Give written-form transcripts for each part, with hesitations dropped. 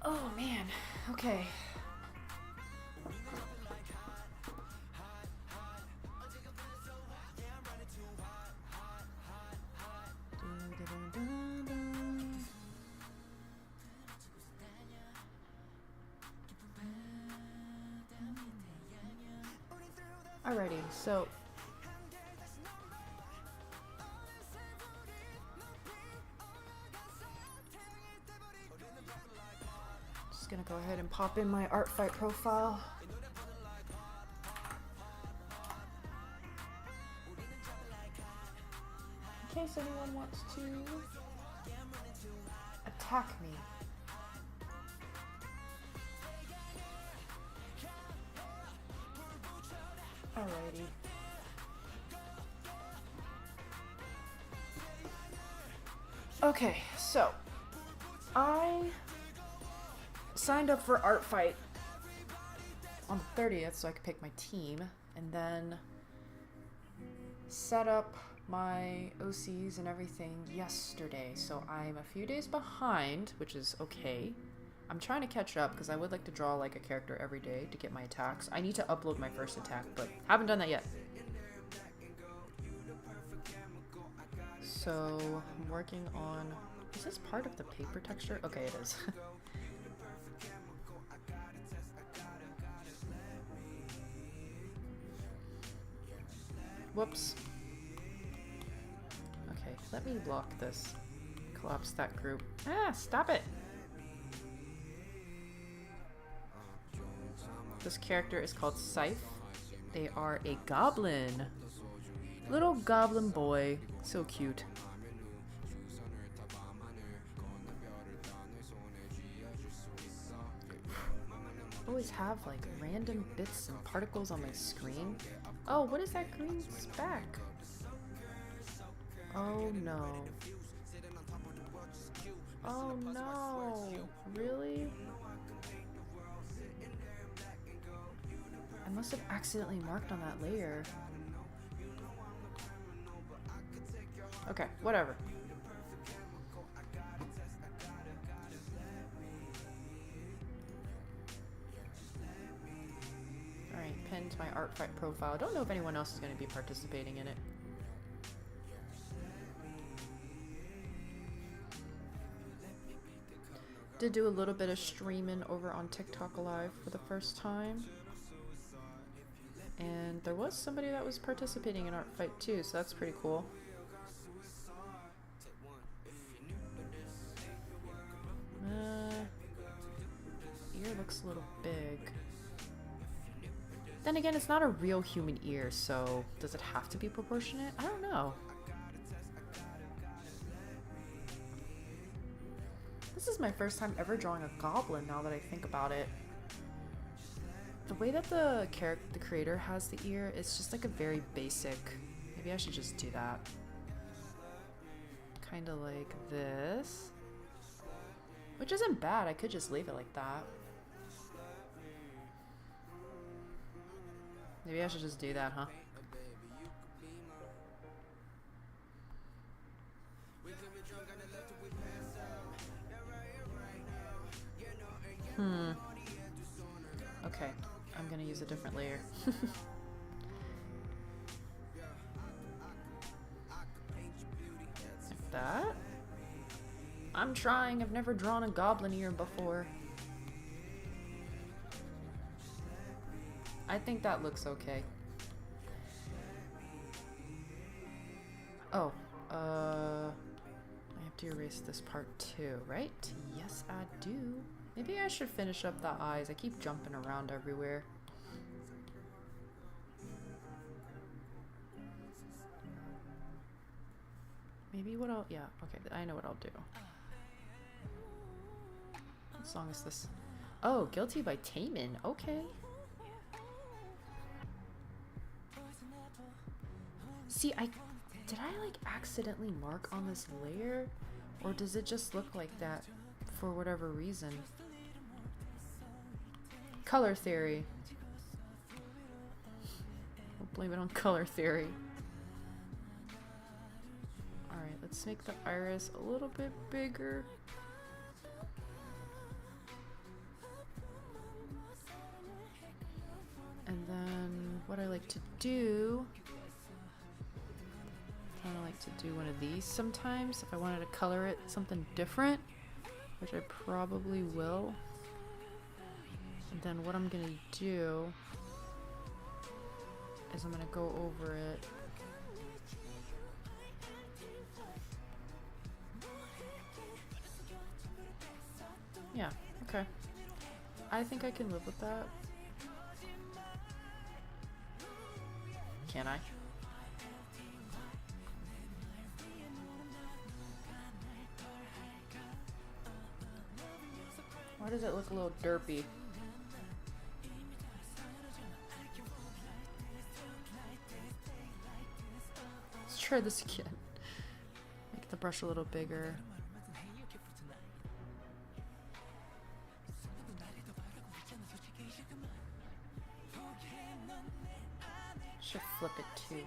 Oh man, okay. Alrighty, so just gonna go ahead and pop in my art fight profile. In case anyone wants to attack me. Alrighty. Okay, so I signed up for Art Fight on the 30th so I could pick my team, and then set up my OCs and everything yesterday, so I'm a few days behind, which is okay. I'm trying to catch up because I would like to draw like a character every day to get my attacks. I need to upload my first attack, but haven't done that yet. So I'm working on, is this part of the paper texture? Okay, it is. Whoops. Okay, let me lock this. Collapse that group. Ah, stop it! This character is called Scythe. They are a goblin. Little goblin boy. So cute. Always have like random bits and particles on my screen. Oh, what is that green speck? Oh no. Oh no. Really? I must have accidentally marked on that layer. Okay, whatever. Alright, pinned my art fight profile. I don't know if anyone else is going to be participating in it. Did do a little bit of streaming over on TikTok Live for the first time. And there was somebody that was participating in Art Fight too, so that's pretty cool. Ear looks a little big. Then again, it's not a real human ear, so does it have to be proportionate? I don't know. This is my first time ever drawing a goblin now that I think about it. The way that the creator has the ear, it's just like a very basic. Maybe I should just do that. Kind of like this. Which isn't bad, I could just leave it like that. Maybe I should just do that, huh? Okay, I'm gonna use a different layer. Like that. I'm trying, I've never drawn a goblin ear before. I think that looks okay. Oh, I have to erase this part too, right? Yes, I do. Maybe I should finish up the eyes. I keep jumping around everywhere. Maybe what I'll... Yeah, okay, I know what I'll do. What song is this? Oh, Guilty by Taman. Okay. See, did I like accidentally mark on this layer? Or does it just look like that for whatever reason. Color theory. We'll blame it on color theory. Alright, let's make the iris a little bit bigger. And then what I like to do, I like to do one of these sometimes if I wanted to color it something different, which I probably will. And then what I'm gonna do is I'm gonna go over it. Yeah, okay. I think I can live with that. Can I? Why does it look a little derpy? Let's try this again. Make the brush a little bigger. Should flip it too.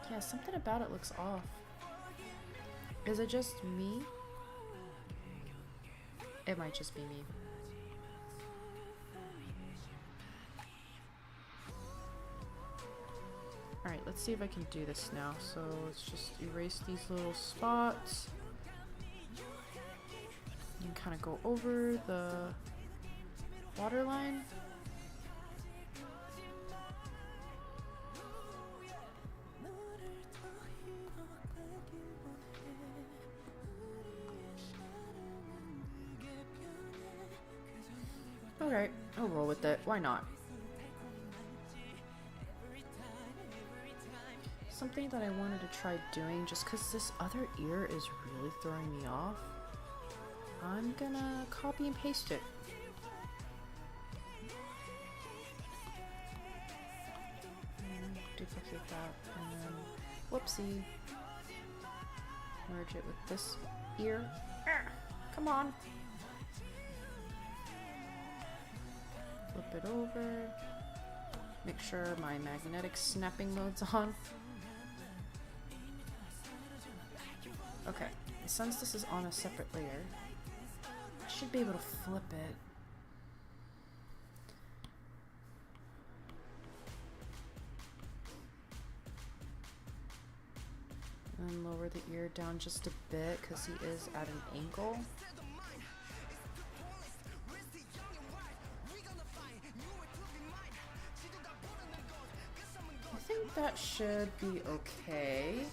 Yeah, something about it looks off. Is it just me? It might just be me. Alright, let's see if I can do this now. So let's just erase these little spots. And kind of go over the waterline. Alright, I'll roll with it. Why not? Something that I wanted to try doing, just because this other ear is really throwing me off, I'm gonna copy and paste it. And duplicate that, and then, whoopsie, merge it with this ear. Come on! Flip it over. Make sure my magnetic snapping mode's on. Okay, since this is on a separate layer, I should be able to flip it. And lower the ear down just a bit because he is at an angle. I think that should be okay.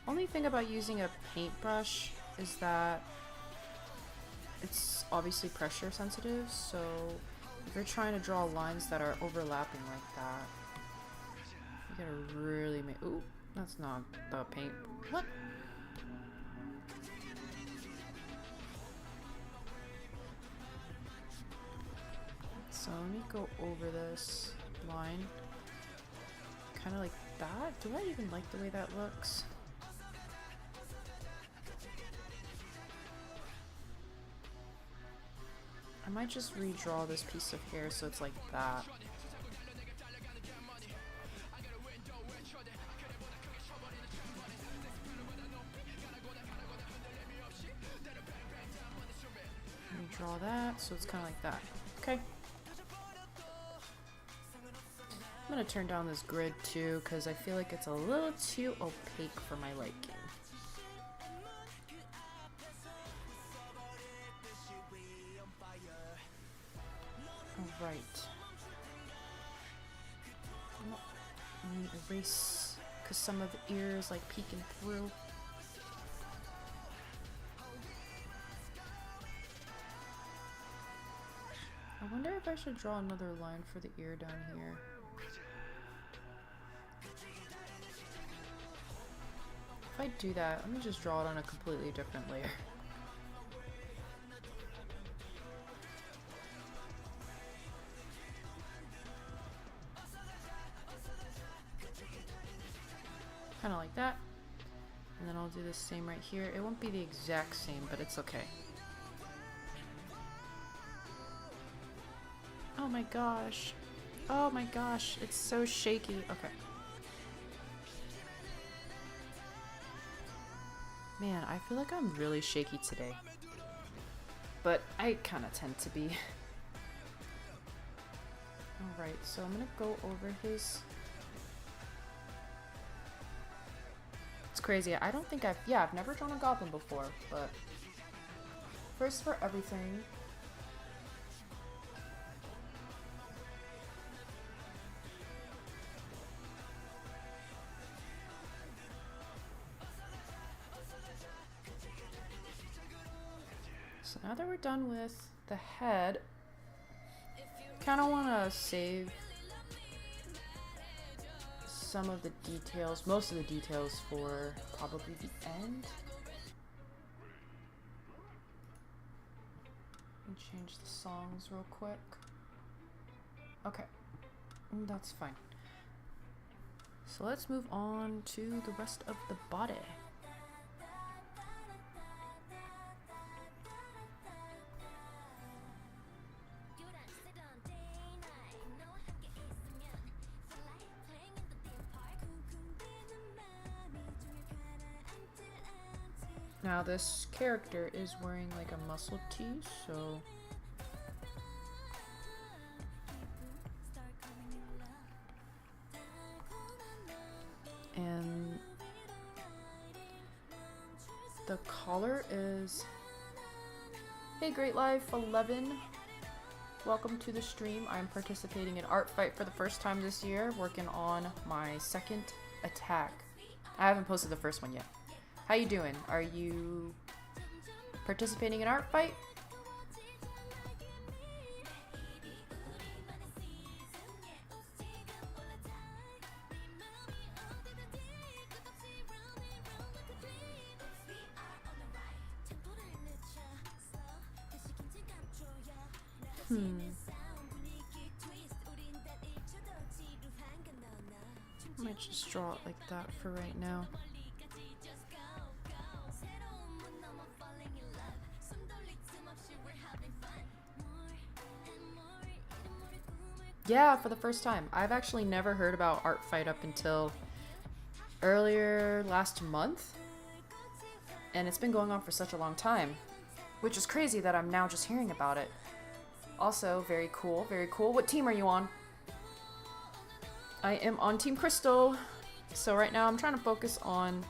Only thing about using a paintbrush is that it's obviously pressure sensitive, so if you're trying to draw lines that are overlapping like that, you gotta really make— ooh, that's not the paint. What? So let me go over this line, kind of like that. Do I even like the way that looks? I might just redraw this piece of hair so it's like that. Redraw that so it's kind of like that. Okay. I'm gonna turn down this grid too because I feel like it's a little too opaque for my liking. Alright. Let me erase because some of the ear is like peeking through. I wonder if I should draw another line for the ear down here. I do that, let me just draw it on a completely different layer. Kind of like that. And then I'll do the same right here. It won't be the exact same, but it's okay. Oh my gosh. Oh my gosh, it's so shaky. Okay. Man, I feel like I'm really shaky today. But I kind of tend to be. Alright, so I'm gonna go over his... It's crazy. I don't think I've never drawn a goblin before, but first for everything. So now that we're done with the head, kind of want to save some of the details, most of the details, for probably the end. And change the songs real quick. Okay, that's fine. So let's move on to the rest of the body. Now this character is wearing like a muscle tee, so and the collar is, hey Great Life 11, welcome to the stream. I'm participating in Art Fight for the first time this year, working on my second attack. I haven't posted the first one yet. How you doing? Are you participating in Art Fight? I might just draw it like that for right now. Yeah, for the first time. I've actually never heard about Art Fight up until earlier last month. And it's been going on for such a long time, which is crazy that I'm now just hearing about it. Also, very cool, very cool. What team are you on? I am on Team Crystal. So right now I'm trying to focus on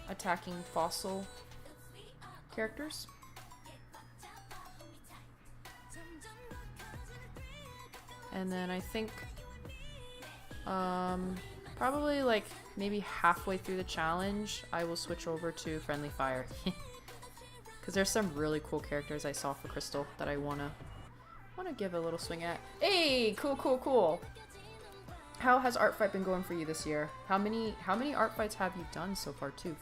attacking fossil characters. And then I think probably like maybe halfway through the challenge, I will switch over to Friendly Fire. Because there's some really cool characters I saw for Crystal that I wanna give a little swing at. Hey, cool, cool, cool. How has Art Fight been going for you this year? How many Art Fights have you done so far too?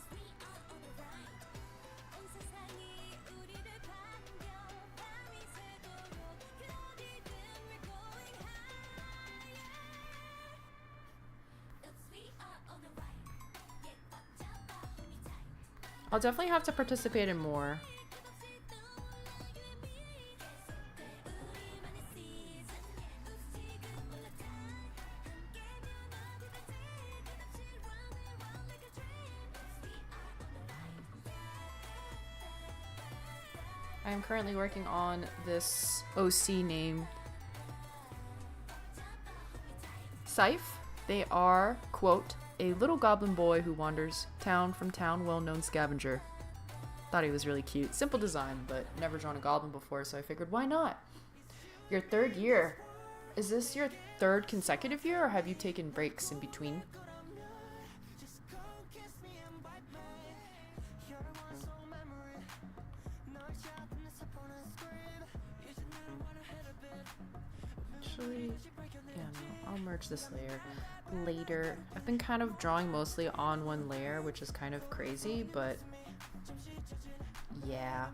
I'll definitely have to participate in more. I am currently working on this OC name. Scythe. They are, quote, a little goblin boy who wanders town from town, well-known scavenger. Thought he was really cute. Simple design, but never drawn a goblin before, so I figured, why not? Your third year. Is this your third consecutive year, or have you taken breaks in between? Actually, yeah, no, I'll merge this layer later. I've been kind of drawing mostly on one layer, which is kind of crazy, but yeah.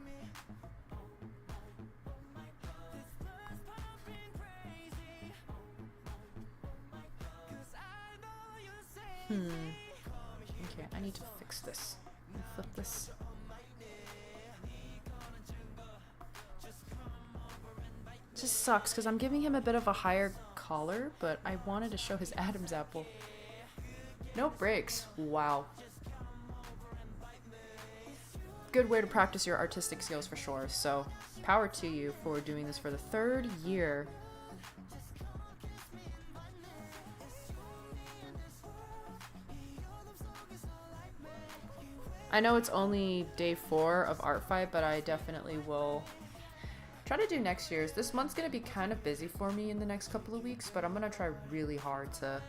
Okay, I need to fix this. Flip this. Just sucks because I'm giving him a bit of a higher collar, but I wanted to show his Adam's apple. No breaks. Wow. Good way to practice your artistic skills for sure. So power to you for doing this for the 3rd year. I know it's only day 4 of Art Fight, but I definitely will try to do next year's. This month's gonna be kind of busy for me in the next couple of weeks, but I'm gonna try really hard to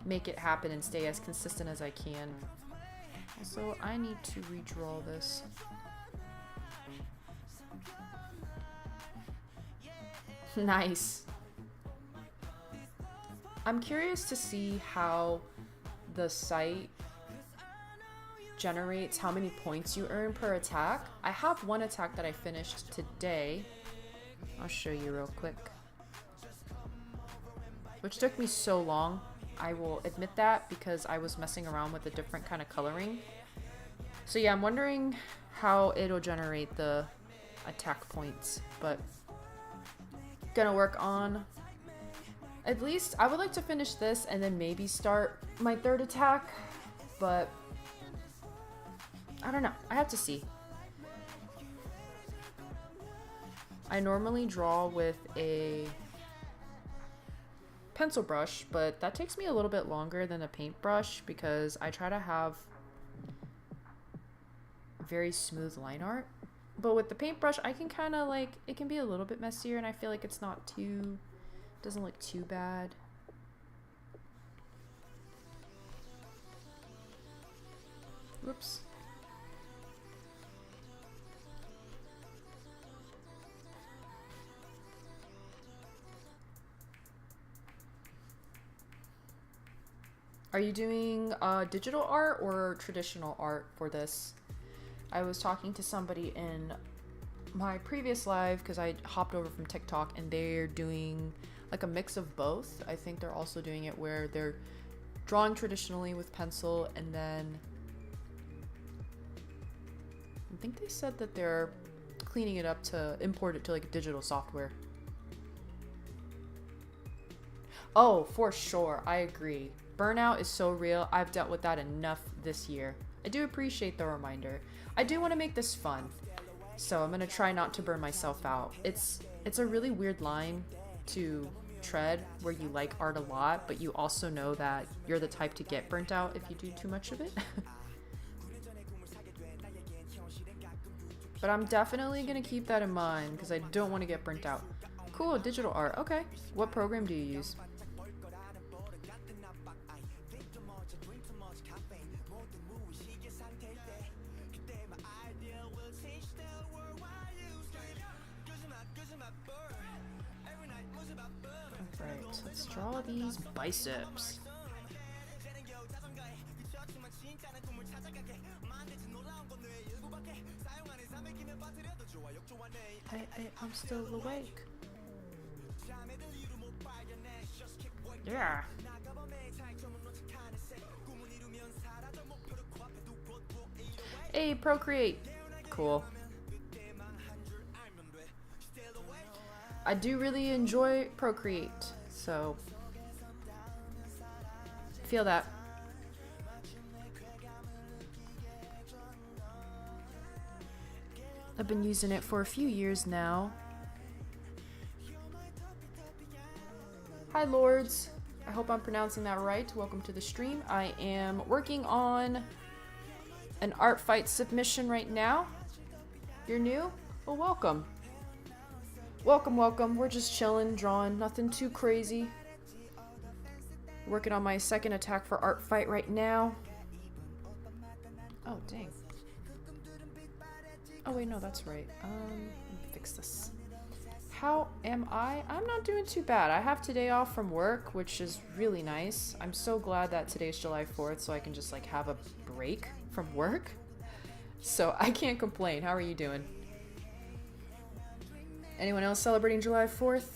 make it happen and stay as consistent as I can. Also, I need to redraw this. Nice. I'm curious to see how the site generates how many points you earn per attack. I have one attack that I finished today. I'll show you real quick. Which took me so long. I will admit that because I was messing around with a different kind of coloring. So yeah, I'm wondering how it'll generate the attack points, but gonna work on, at least I would like to finish this and then maybe start my 3rd attack, but I don't know. I have to see. I normally draw with a pencil brush, but that takes me a little bit longer than a paintbrush because I try to have very smooth line art. But with the paintbrush, I can kind of like, it can be a little bit messier and I feel like it's not too, doesn't look too bad. Whoops. Are you doing digital art or traditional art for this? I was talking to somebody in my previous live because I hopped over from TikTok and they're doing like a mix of both. I think they're also doing it where they're drawing traditionally with pencil and then I think they said that they're cleaning it up to import it to like digital software. Oh, for sure. I agree. Burnout is so real. I've dealt with that enough this year. I do appreciate the reminder. I do want to make this fun, so I'm gonna try not to burn myself out. It's a really weird line to tread where you like art a lot, but you also know that you're the type to get burnt out if you do too much of it. But I'm definitely gonna keep that in mind because I don't want to get burnt out. Cool, digital art. Okay. What program do you use? Alright, let's draw these biceps. Hey, I'm still awake. Yeah. Hey, Procreate. Cool. I do really enjoy Procreate, so feel that. I've been using it for a few years now. Hi Lords, I hope I'm pronouncing that right. Welcome to the stream. I am working on an art fight submission right now. You're new? Well, welcome. Welcome, welcome. We're just chilling, drawing, nothing too crazy. Working on my 2nd attack for art fight right now. Oh, dang. Oh wait, no, that's right. Let me fix this. how am I? I'm not doing too bad. I have today off from work, which is really nice. I'm so glad that today's July 4th, so I can just like have a break from work. So I can't complain. How are you doing? Anyone else celebrating July 4th?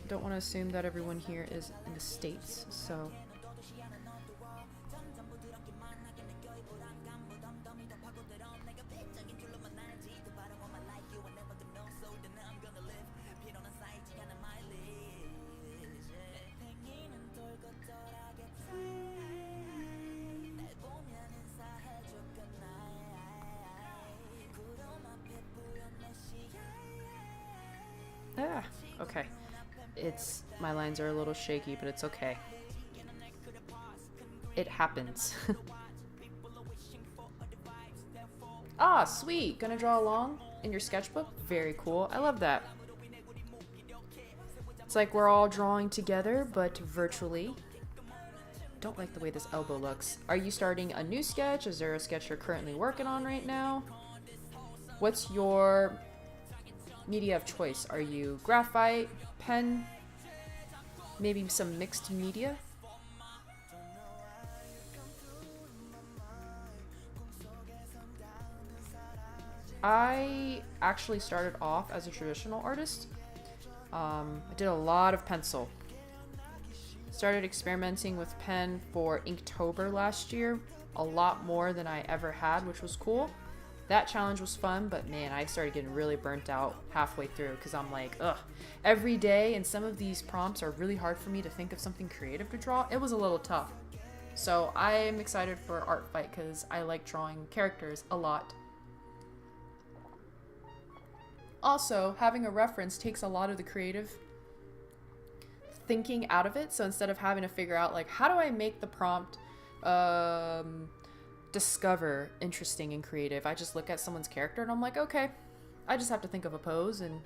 Don't want to assume that everyone here is in the States, so... Ah, okay. My lines are a little shaky, but it's okay. It happens. Ah, sweet! Gonna draw along in your sketchbook? Very cool. I love that. It's like we're all drawing together, but virtually. Don't like the way this elbow looks. Are you starting a new sketch? Is there a sketch you're currently working on right now? What's your media of choice? Are you graphite, pen, maybe some mixed media? I actually started off as a traditional artist. I did a lot of pencil. Started experimenting with pen for Inktober last year, a lot more than I ever had, which was cool. That challenge was fun, but man, I started getting really burnt out halfway through because I'm like, ugh, every day, and some of these prompts are really hard for me to think of something creative to draw. It was a little tough. So I am excited for Art Fight because I like drawing characters a lot. Also, having a reference takes a lot of the creative thinking out of it. So instead of having to figure out like, how do I make the prompt discover interesting and creative, I just look at someone's character and I'm like, okay, I just have to think of a pose and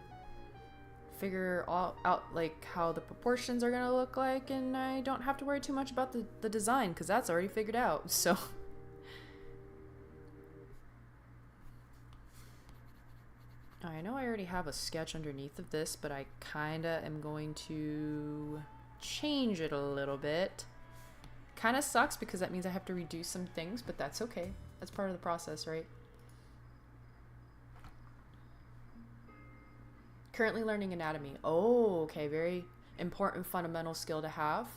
figure out like how the proportions are gonna look like, and I don't have to worry too much about the design because that's already figured out. So I know I already have a sketch underneath of this, but I kinda am going to change it a little bit. Kinda sucks because that means I have to redo some things, but that's okay. That's part of the process, right? Currently learning anatomy. Oh, okay, very important fundamental skill to have.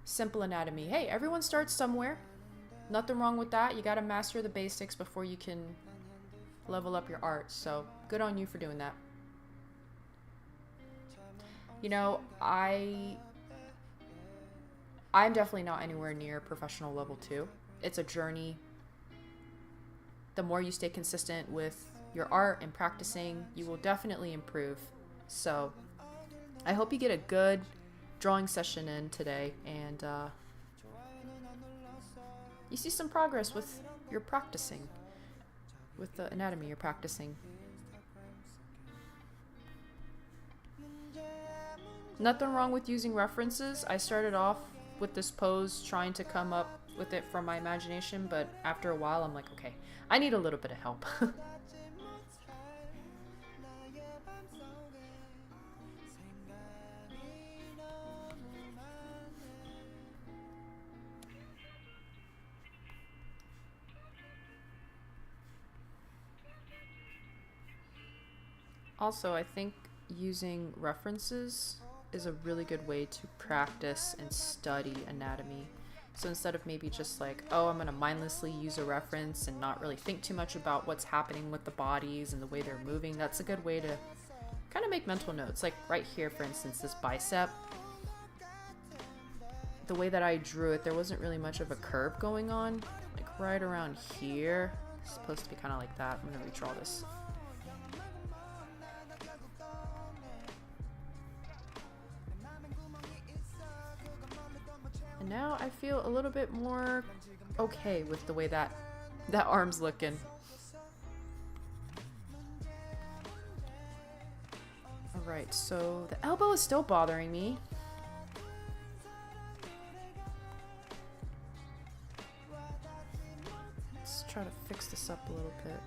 Simple anatomy. Hey, everyone starts somewhere. Nothing wrong with that. You gotta master the basics before you can level up your art, so good on you for doing that. You know, I'm definitely not anywhere near professional level 2. It's a journey. The more you stay consistent with your art and practicing, you will definitely improve. So I hope you get a good drawing session in today, and you see some progress with your practicing, with the anatomy you're practicing. Nothing wrong with using references. I started off with this pose trying to come up with it from my imagination, but after a while I'm like, okay, I need a little bit of help. Also, I think using references is a really good way to practice and study anatomy. So instead of maybe just like, oh, I'm gonna mindlessly use a reference and not really think too much about what's happening with the bodies and the way they're moving, that's a good way to kind of make mental notes. Like right here, for instance, this bicep. The way that I drew it, there wasn't really much of a curve going on. Like right around here, it's supposed to be kind of like that. I'm gonna redraw this. And now I feel a little bit more okay with the way that arm's looking. Alright, so the elbow is still bothering me. Let's try to fix this up a little bit.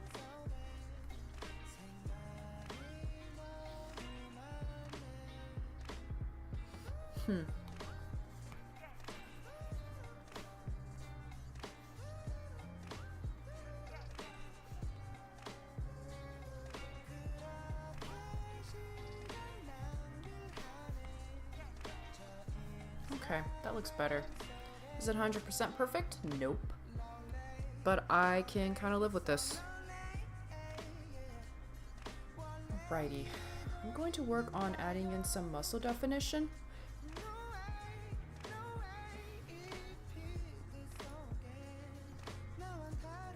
Okay, that looks better. Is it 100% perfect? Nope. But I can kind of live with this. Alrighty. I'm going to work on adding in some muscle definition.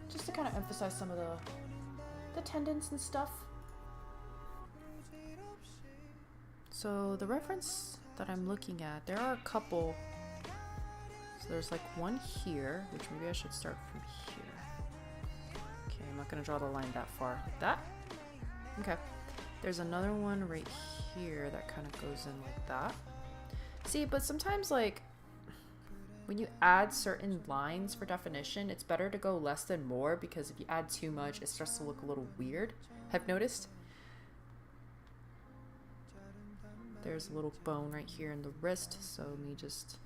Just to kind of emphasize some of the tendons and stuff. So the reference that I'm looking at, there are a couple. So there's like one here, which maybe I should start from here. Okay, I'm not gonna draw the line that far. Like that? Okay. There's another one right here that kind of goes in like that. See, but sometimes like when you add certain lines for definition, it's better to go less than more, because if you add too much, it starts to look a little weird. I've noticed. There's a little bone right here in the wrist, so let me just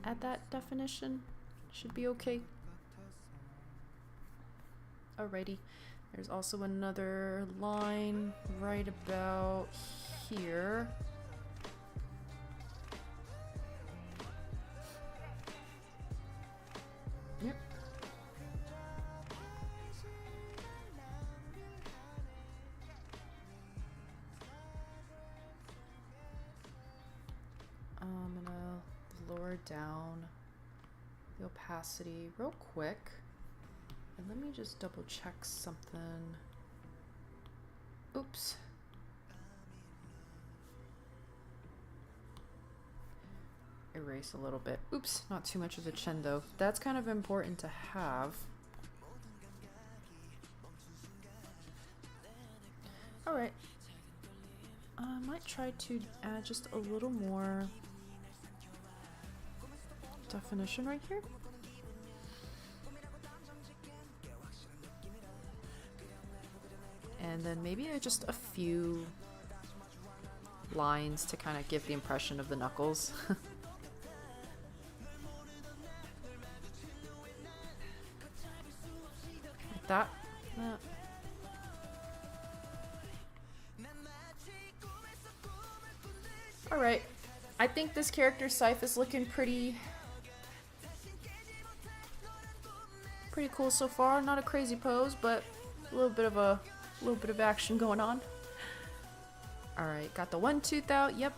add that definition. Should be okay. Alrighty. There's also another line right about here. Yep. I'm gonna lower down the opacity real quick. And let me just double check something. Oops. Erase a little bit. Oops, not too much of the chin though. That's kind of important to have. Alright. I might try to add just a little more definition right here. And then maybe just a few lines to kind of give the impression of the knuckles. Like that. Alright. I think this character's scythe is looking pretty cool so far. Not a crazy pose, but a little bit of action going on. Alright, got the one tooth out. Yep.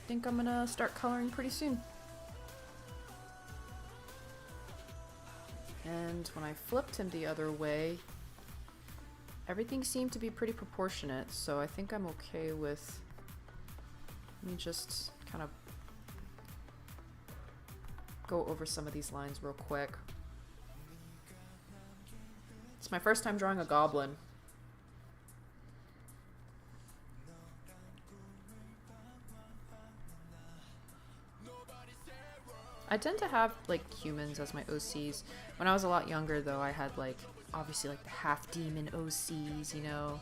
Think I'm gonna start coloring pretty soon. And when I flipped him the other way, everything seemed to be pretty proportionate, so I think I'm okay with... Let me just kind of go over some of these lines real quick. It's my first time drawing a goblin. I tend to have like humans as my OCs. When I was a lot younger though, I had like obviously like the half demon OCs, you know,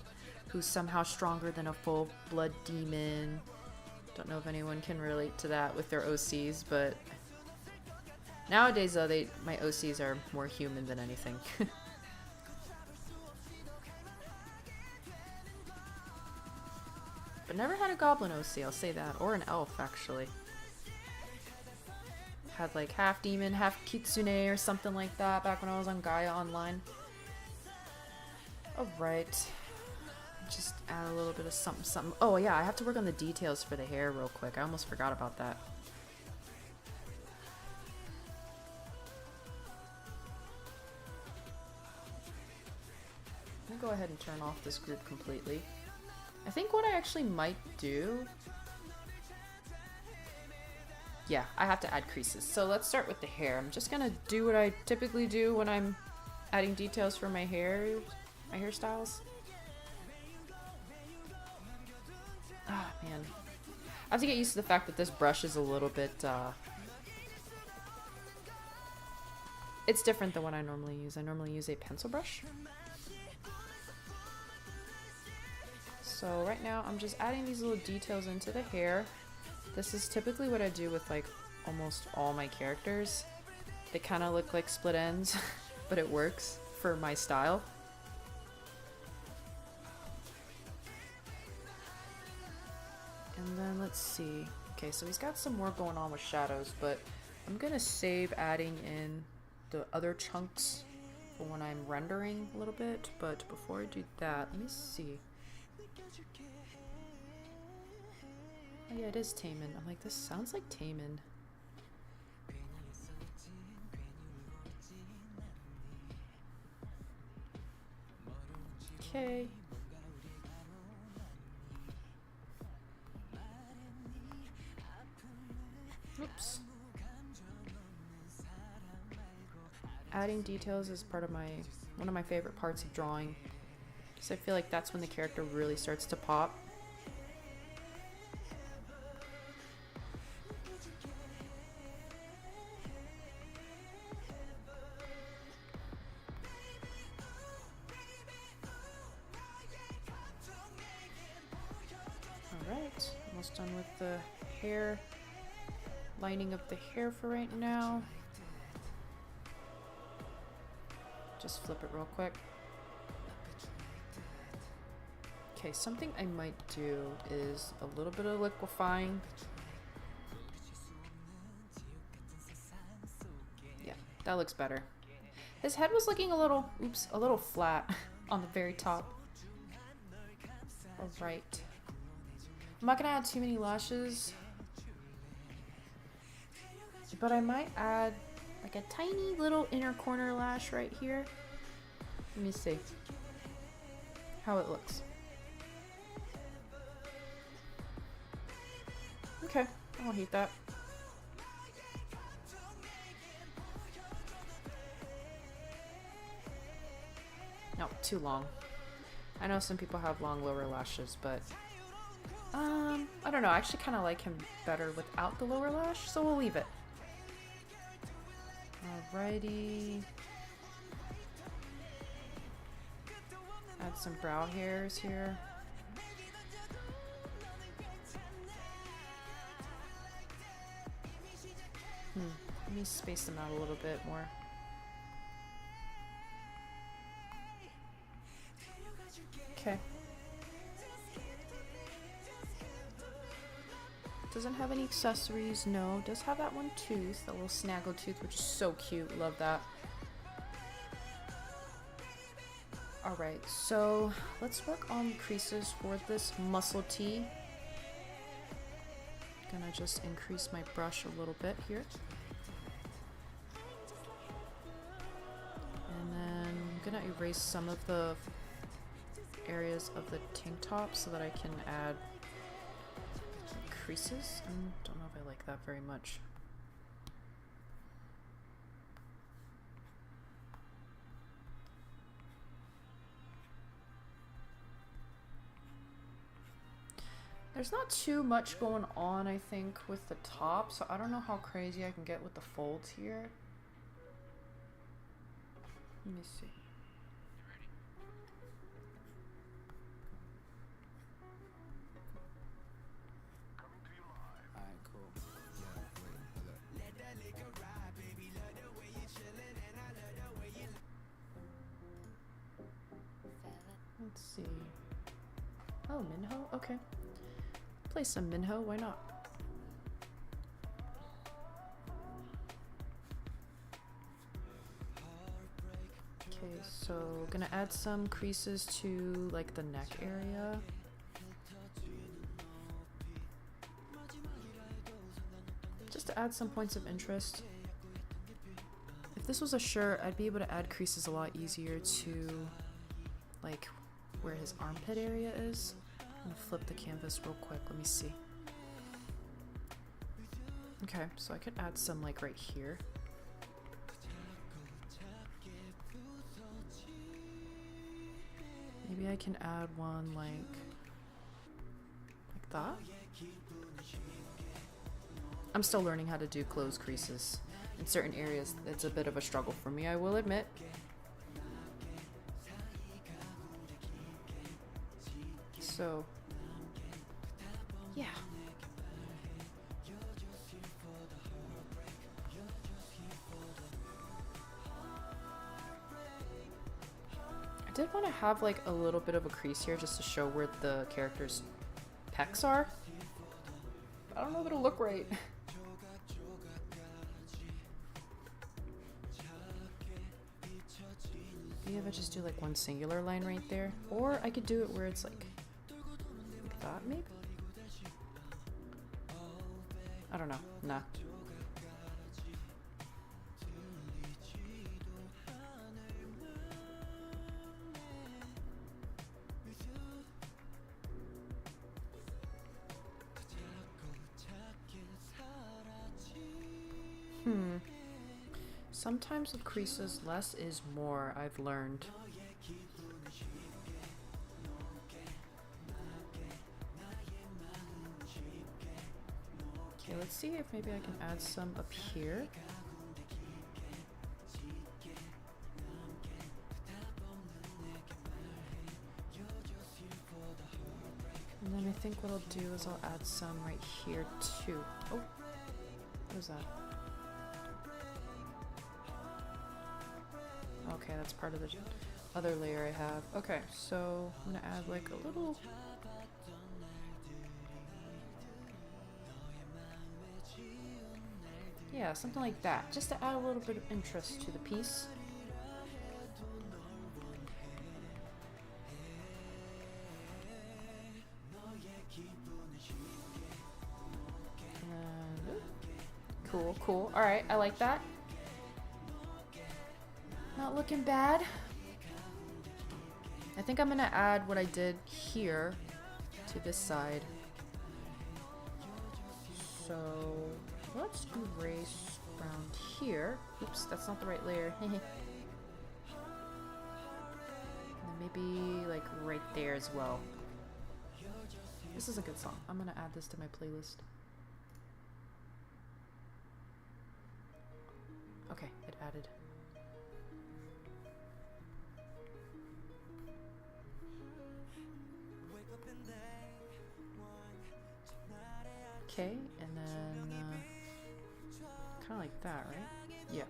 who's somehow stronger than a full blood demon. Don't know if anyone can relate to that with their OCs, but nowadays though, my OCs are more human than anything. But never had a goblin OC, I'll say that, or an elf actually. Had like half demon, half kitsune or something like that back when I was on Gaia Online. Alright. Just add a little bit of something, something. Oh yeah, I have to work on the details for the hair real quick. I almost forgot about that. Let me go ahead and turn off this group completely. I think what I actually might do... Yeah, I have to add creases. So let's start with the hair. I'm just gonna do what I typically do when I'm adding details for my hair, my hairstyles. Ah, man. I have to get used to the fact that this brush is a little bit, it's different than what I normally use. I normally use a pencil brush. So right now I'm just adding these little details into the hair. This is typically what I do with like almost all my characters. They kind of look like split ends, but it works for my style. And then let's see. Okay, so he's got some more going on with shadows, but I'm gonna save adding in the other chunks for when I'm rendering a little bit. But before I do that, let me see. Oh yeah, it is Taman. I'm like, this sounds like Taman. Okay. Oops. Adding details is part of one of my favorite parts of drawing, because I feel like that's when the character really starts to pop. Alright, almost done with the hair, lining up the hair for right now. Just flip it real quick. Okay, something I might do is a little bit of liquefying. Yeah, that looks better. His head was looking a little, oops, a little flat on the very top. Alright. I'm not gonna add too many lashes, but I might add like a tiny little inner corner lash right here. Let me see how it looks. Okay, I won't hate that. No, too long. I know some people have long lower lashes, but I don't know. I actually kind of like him better without the lower lash, so we'll leave it. Alrighty. Add some brow hairs here. Let me space them out a little bit more. Okay. Doesn't have any accessories, no. Does have that one tooth, that little snaggle tooth, which is so cute. Love that. Alright, so let's work on creases for this muscle tee. Gonna just increase my brush a little bit here. And then I'm gonna erase some of the areas of the tank top so that I can add creases. I don't know if I like that very much. There's not too much going on, I think, with the top, so I don't know how crazy I can get with the folds here. Let me see. Let's see. Oh, Minho? Okay. Play some Minho, why not? Okay, so gonna add some creases to like the neck area. Just to add some points of interest. If this was a shirt, I'd be able to add creases a lot easier to like where his armpit area is. I'm gonna flip the canvas real quick, let me see. Okay, so I could add some like right here. Maybe I can add one like that. I'm still learning how to do closed creases. In certain areas, it's a bit of a struggle for me, I will admit. So, yeah. I did want to have like a little bit of a crease here just to show where the character's pecs are. But I don't know if it'll look right. Maybe if I just do like one singular line right there. Or I could do it where it's like that maybe? I don't know. Nah. Sometimes with creases, less is more, I've learned. Okay, let's see if maybe I can add some up here. And then I think what I'll do is I'll add some right here too. Oh, what is that? Okay, that's part of the other layer I have. Okay, so I'm gonna add like a little... Yeah, something like that, just to add a little bit of interest to the piece. Cool, cool. Alright, I like that. Not looking bad. I think I'm gonna add what I did here to this side. So let's erase around here. Oops, that's not the right layer. And then maybe like right there as well. This is a good song. I'm gonna add this to my playlist. Okay, it added. Okay, and then kind of like that, right? Yeah.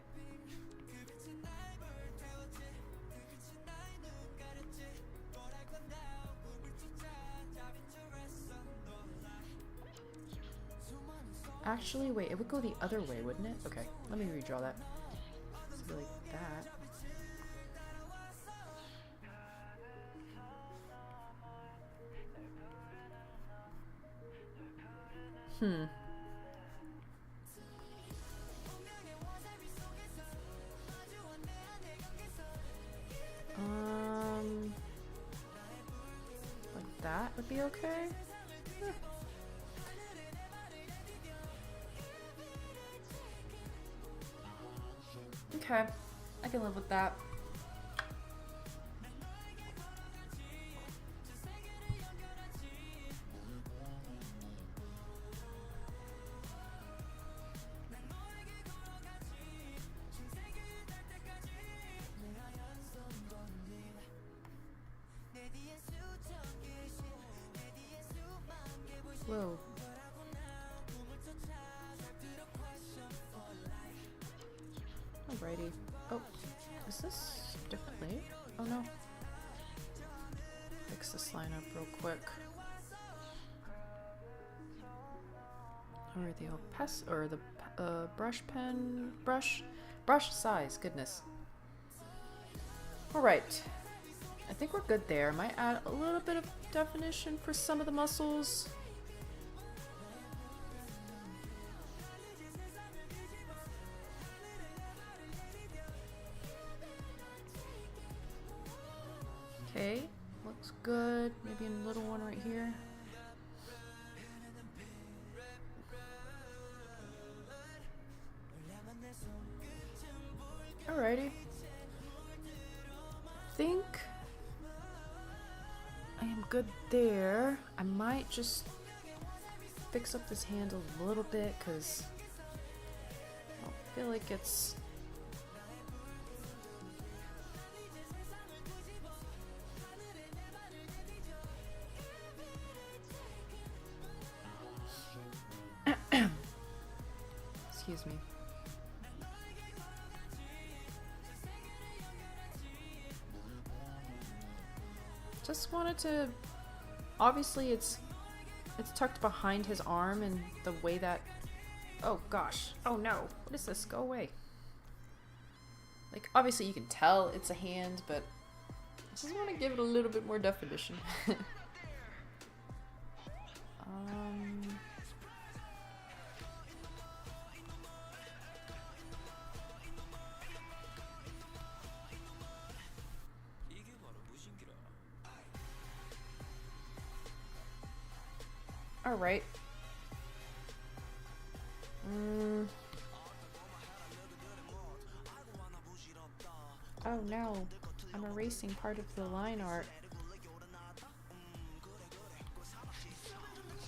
Actually, wait, it would go the other way, wouldn't it? Okay, let me redraw that. So like that. Like that would be okay? Huh. Okay, I can live with that. Whoa. Alrighty. Oh, is this differently? Oh no. Fix this line up real quick. Or the opacity, or the brush size, goodness. Alright. I think we're good there. Might add a little bit of definition for some of the muscles. Okay, looks good. Maybe a little one right here. Alrighty. Think I am good there. I might just fix up this handle a little bit because I feel like it's excuse me. just wanted to... Obviously it's tucked behind his arm, and the way that... Oh gosh. Oh no. What is this? Go away. Like, obviously you can tell it's a hand, but I just want to give it a little bit more definition. Alright. Oh no, I'm erasing part of the line art.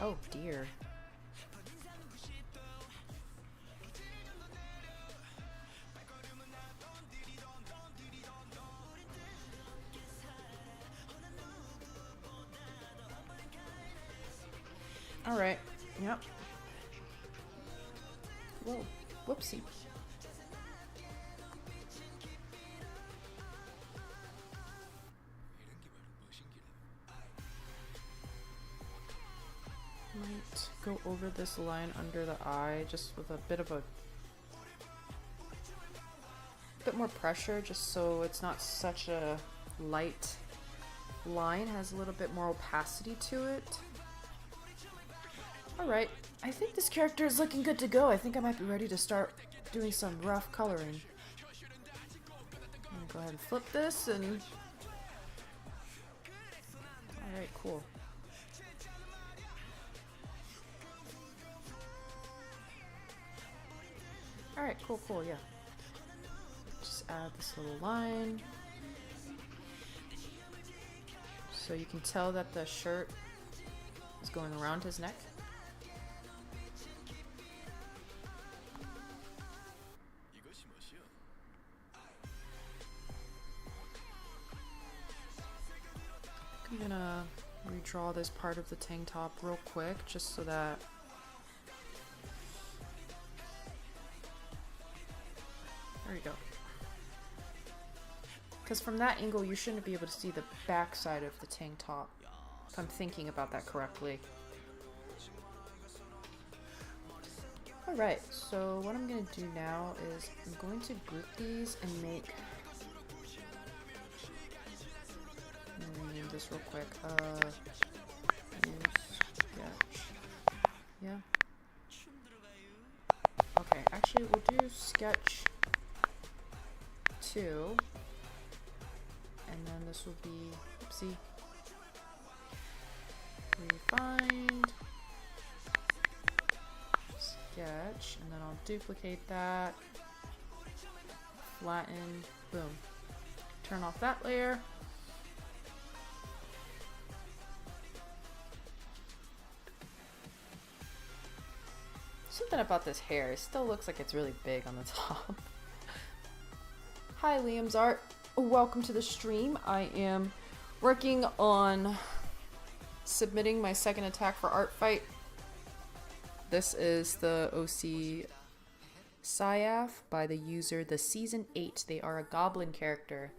Oh dear. Alright, yep. Whoa, whoopsie. Might go over this line under the eye just with a bit more pressure, just so it's not such a light line, has a little bit more opacity to it. Alright, I think this character is looking good to go. I think I might be ready to start doing some rough coloring. I'm gonna go ahead and flip this and... Alright, cool. Alright, cool, yeah. Just add this little line. So you can tell that the shirt is going around his neck. I'm gonna redraw this part of the tank top real quick, just so that there you go. Because from that angle, you shouldn't be able to see the back side of the tank top, if I'm thinking about that correctly. Alright, so what I'm going to do now is I'm going to group these and make... I'm going to name this real quick. Sketch. Yeah. Okay, actually we'll do sketch 2. And then this will be, oopsie, refined, sketch, and then I'll duplicate that, flatten, boom. Turn off that layer. Something about this hair, it still looks like it's really big on the top. Hi, Liam's art. Welcome to the stream. I am working on submitting my second attack for art fight. This is the OC Syaf by the user the Season 8. They are a goblin character.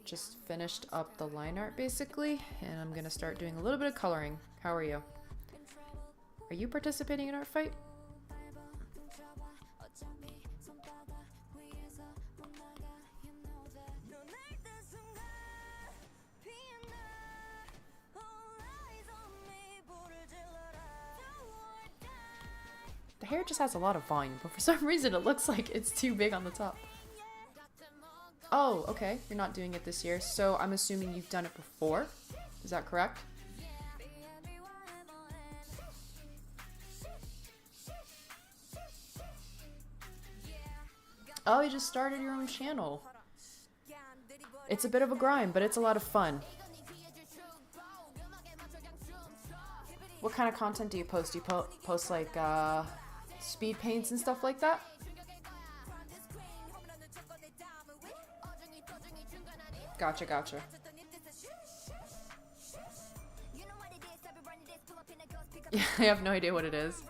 Just finished up the line art basically, and I'm gonna start doing a little bit of coloring. How are you? Are you participating in art fight? The hair just has a lot of volume, but for some reason it looks like it's too big on the top. Oh, okay. You're not doing it this year, so I'm assuming you've done it before. Is that correct? Oh, you just started your own channel. It's a bit of a grind, but it's a lot of fun. What kind of content do you post? Do you post like speed paints and stuff like that? Gotcha. Yeah, I have no idea what it is.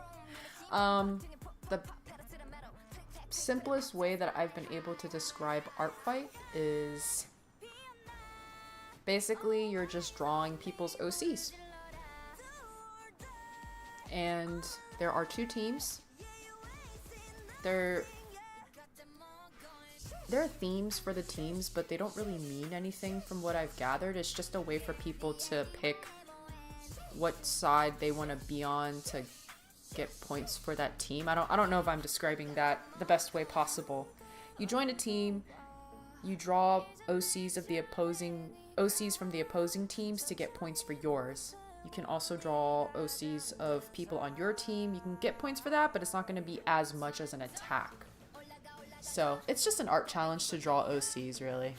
The simplest way that I've been able to describe art fight is Basically, you're just drawing people's OCs. And there are 2 teams. There are themes for the teams, but they don't really mean anything from what I've gathered. It's just a way for people to pick what side they want to be on to get points for that team. I don't know if I'm describing that the best way possible. You join a team, you draw OCs from the opposing teams to get points for yours. You can also draw OCs of people on your team. You can get points for that, but it's not going to be as much as an attack. So it's just an art challenge to draw OCs, really.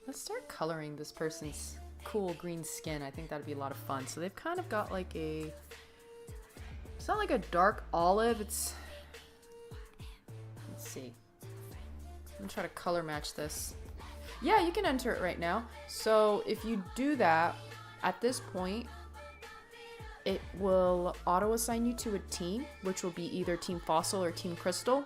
Let's start coloring this person's cool green skin. I think that'd be a lot of fun. So they've kind of got like a... It's not like a dark olive. It's... Let's see. I'm gonna try to color match this. Yeah, you can enter it right now. So if you do that, at this point, it will auto-assign you to a team, which will be either Team Fossil or Team Crystal.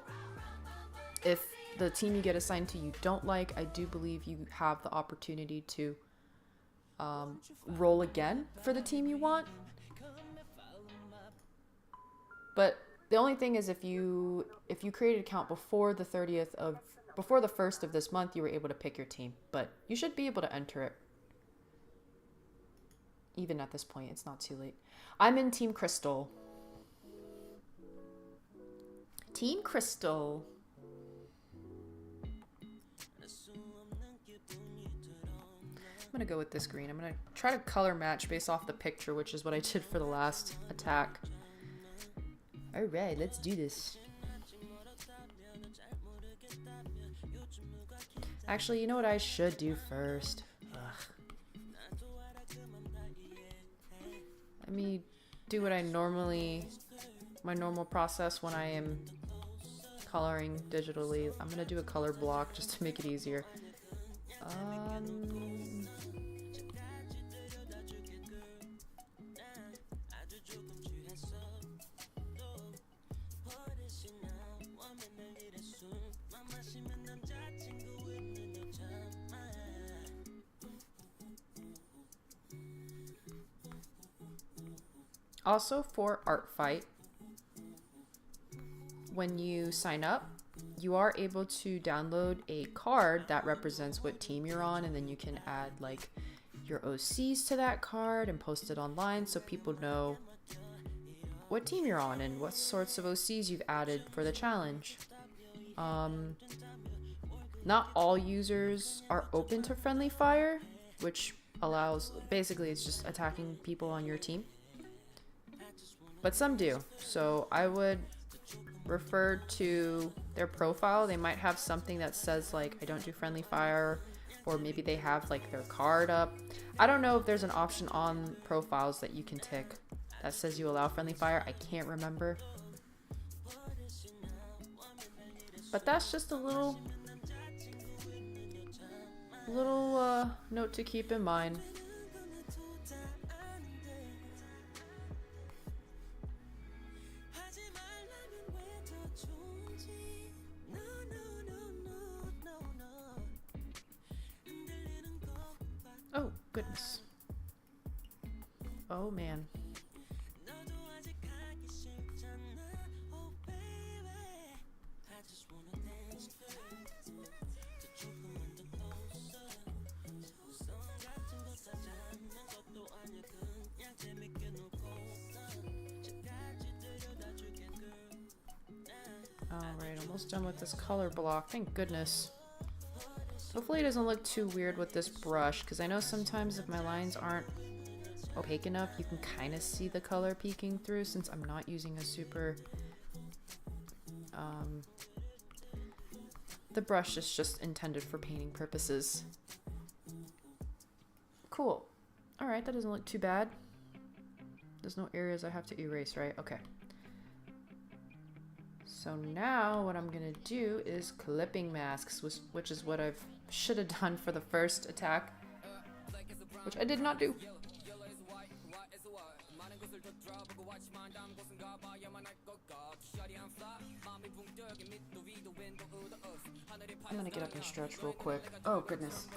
If the team you get assigned to you don't like, I do believe you have the opportunity to roll again for the team you want. But the only thing is if you created an account before the 1st of this month, you were able to pick your team. But you should be able to enter it. Even at this point, it's not too late. I'm in Team Crystal. Team Crystal. I'm gonna go with this green. I'm gonna try to color match based off the picture, which is what I did for the last attack. Alright, let's do this. Actually, you know what I should do first? Ugh. Let me do what I my normal process when I am coloring digitally. I'm gonna do a color block just to make it easier. Also, for Art Fight, when you sign up, you are able to download a card that represents what team you're on, and then you can add like your OCs to that card and post it online so people know what team you're on and what sorts of OCs you've added for the challenge. Not all users are open to friendly fire, which allows, basically it's just attacking people on your team. But some do, so I would refer to their profile. They might have something that says like, I don't do friendly fire, or maybe they have like their card up. I don't know if there's an option on profiles that you can tick that says you allow friendly fire. I can't remember. But that's just a little note to keep in mind. Oh, goodness. Oh, man. Alright, almost done with this color block. Thank goodness. Hopefully it doesn't look too weird with this brush, because I know sometimes if my lines aren't opaque enough, you can kind of see the color peeking through since I'm not using a super... the brush is just intended for painting purposes. Cool. Alright, that doesn't look too bad. There's no areas I have to erase, right? Okay. So now what I'm gonna do is clipping masks, which is what I should have done for the first attack, which I did not do. I'm gonna get up and stretch real quick. Oh, goodness.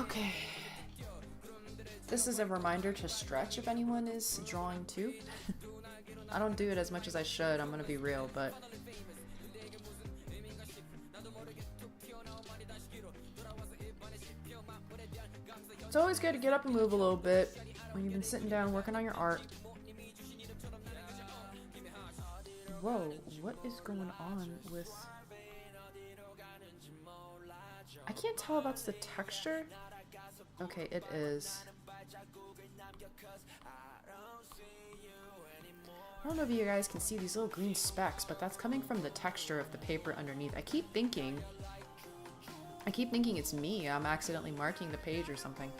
Okay. This is a reminder to stretch if anyone is drawing too. I don't do it as much as I should, I'm gonna be real, but it's always good to get up and move a little bit when you've been sitting down working on your art. Whoa, what is going on with... I can't tell if that's the texture. Okay, it is. I don't know if you guys can see these little green specks, but that's coming from the texture of the paper underneath. I keep thinking it's me. I'm accidentally marking the page or something.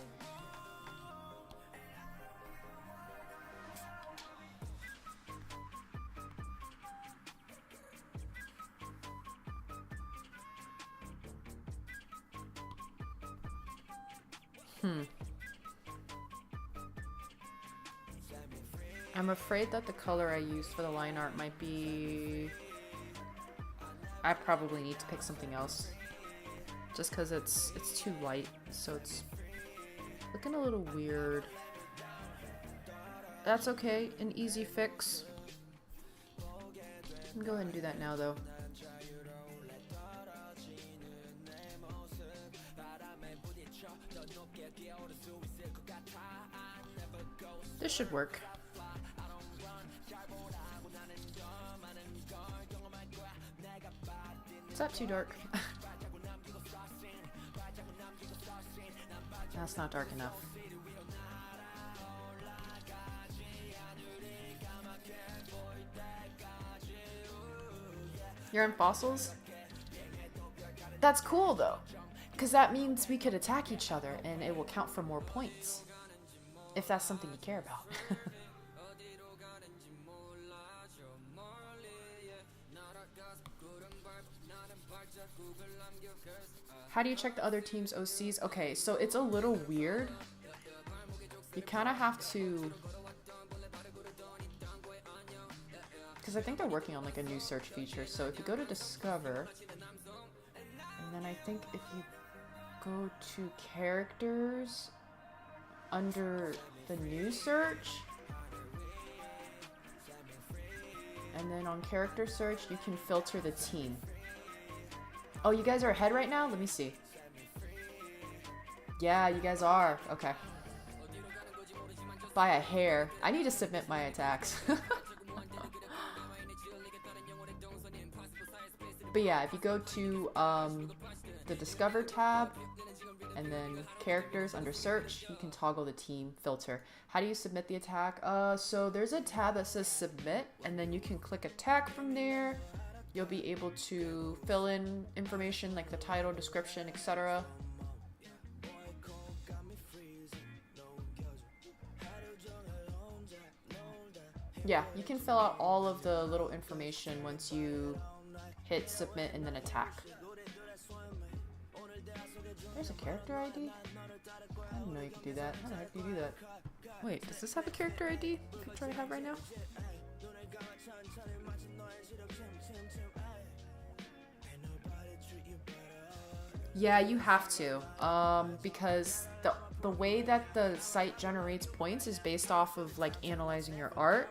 I'm afraid that the color I used for the line art might be... I probably need to pick something else. Just because it's too light, so it's looking a little weird. That's okay, an easy fix. I can go ahead and do that now though. This should work. Is that too dark? That's not dark enough. You're in fossils? That's cool though, because that means we could attack each other and it will count for more points. If that's something you care about. How do you check the other team's OCs? Okay, so it's a little weird. You kind of have to... Because I think they're working on like a new search feature. So if you go to Discover, and then I think if you go to Characters, under the new search, and then on Character Search, you can filter the team. Oh, you guys are ahead right now? Let me see. Yeah, you guys are. Okay. By a hair. I need to submit my attacks. But yeah, if you go to the Discover tab, and then Characters under Search, you can toggle the team filter. How do you submit the attack? So there's a tab that says Submit, and then you can click Attack from there. You'll be able to fill in information like the title, description, etc. Yeah, you can fill out all of the little information once you hit Submit and then Attack. There's a character ID? I didn't know you could do that. How the heck do you do that? Wait, does this have a character ID? Which I have right now? Yeah, you have to. Because the way that the site generates points is based off of like analyzing your art.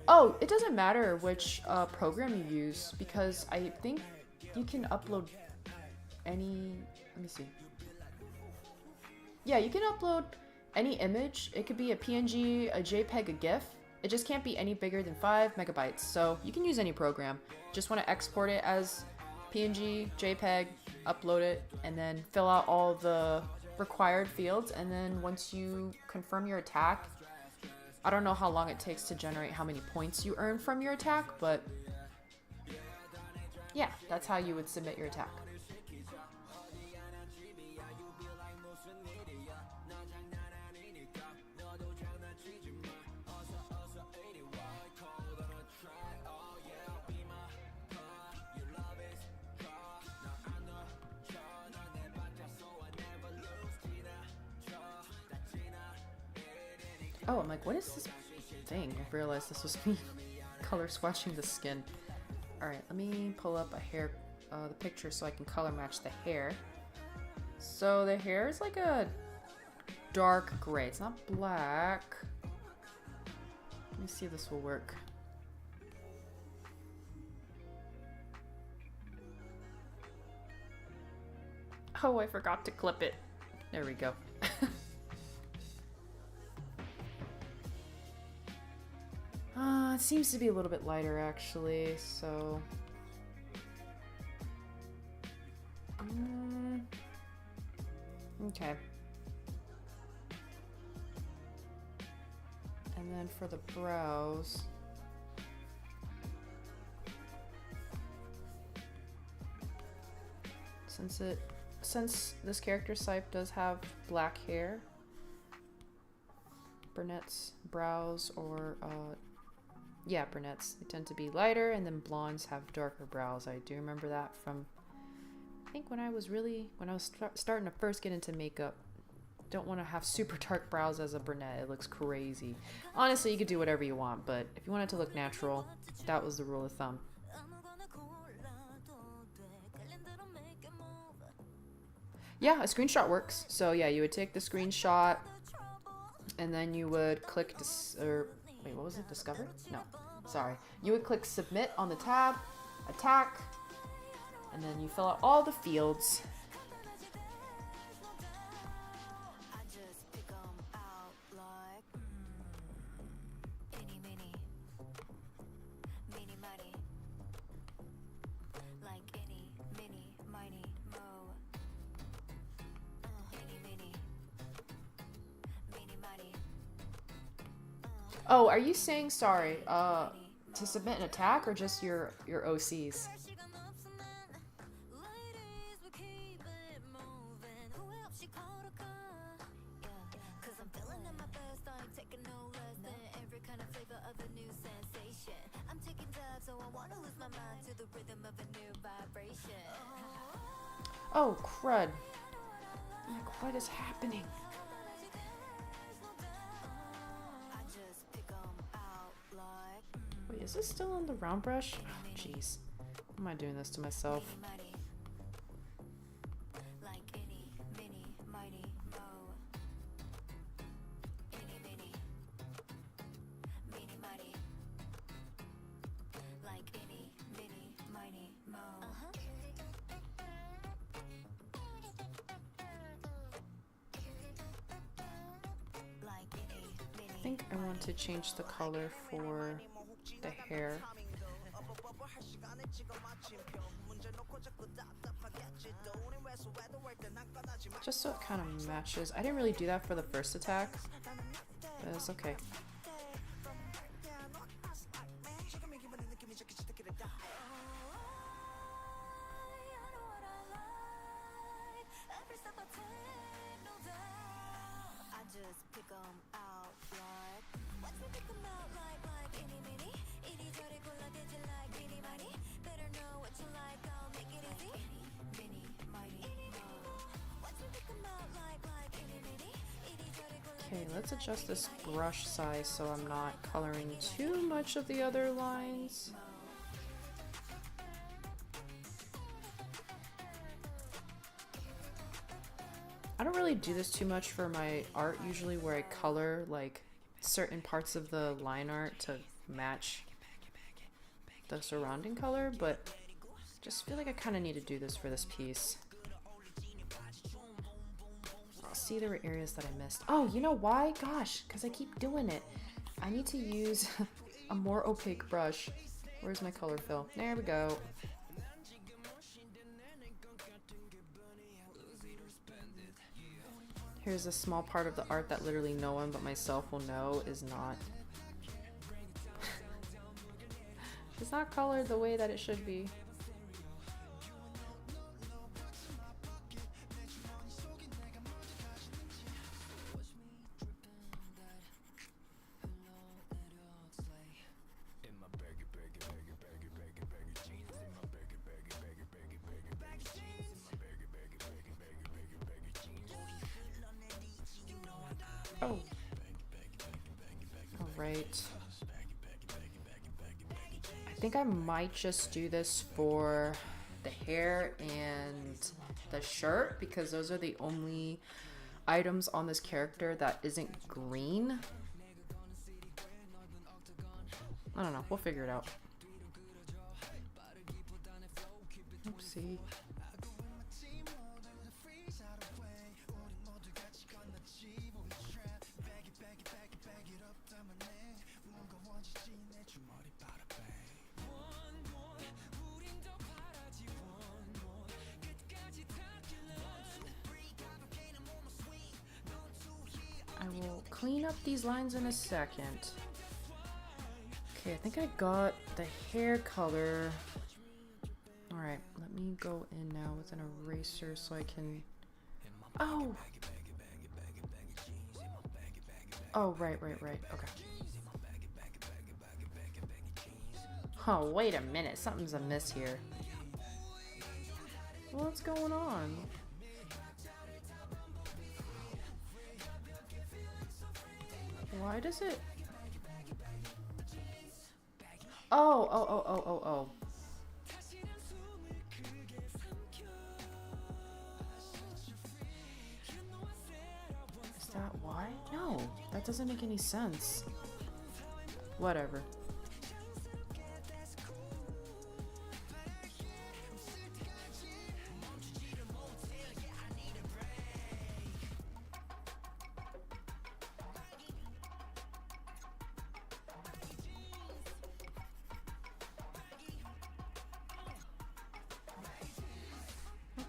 Oh, it doesn't matter which program you use, because I think you can upload any, let me see. Yeah, you can upload any image. It could be a PNG, a JPEG, a GIF. It just can't be any bigger than 5 megabytes. So you can use any program. Just want to export it as PNG, JPEG, upload it, and then fill out all the required fields. And then once you confirm your attack, I don't know how long it takes to generate how many points you earn from your attack, but yeah, that's how you would submit your attack. Oh, I'm like, what is this thing? I realized this was me color swatching the skin. Alright, let me pull up a hair, the picture so I can color match the hair. So the hair is like a dark gray. It's not black. Let me see if this will work. Oh, I forgot to clip it. There we go. It seems to be a little bit lighter actually, so... Okay. And then for the brows... Since this character's type does have black hair, brunettes, brows, or yeah, brunettes, they tend to be lighter, and then blondes have darker brows. I do remember that from, I think when I was starting to first get into makeup. Don't want to have super dark brows as a brunette. It looks crazy. Honestly, you could do whatever you want, but if you want it to look natural, that was the rule of thumb. Yeah, a screenshot works. So yeah, you would take the screenshot, and then you would click wait, what was it? Discover? No, sorry. You would click submit on the tab, attack, and then you fill out all the fields. Oh, are you saying, sorry, to submit an attack or just your OCs? Oh, crud. Like, what is happening? Wait, is this still on the round brush? Oh, jeez. Why am I doing this to myself? I think I want to change the color for the hair. Just so it kind of matches. I didn't really do that for the first attack, but it's okay. Okay, let's adjust this brush size so I'm not coloring too much of the other lines. I don't really do this too much for my art usually, where I color like certain parts of the line art to match the surrounding color, but just feel like I kind of need to do this for this piece. See, there were areas that I missed. Oh, you know why? Gosh, because I keep doing it. I need to use a more opaque brush. Where's my color fill? There we go. Here's a small part of the art that literally no one but myself will know is not. It's not colored the way that it should be. Oh. right. I think I might just do this for the hair and the shirt because those are the only items on this character that isn't green. I don't know. We'll figure it out. Oopsie. I will clean up these lines in a second. Okay, I think I got the hair color. Alright, let me go in now with an eraser so I can... Oh! Oh, right. Okay. Oh, wait a minute. Something's amiss here. What's going on? Why does it... Oh. Is that why? No, that doesn't make any sense. Whatever.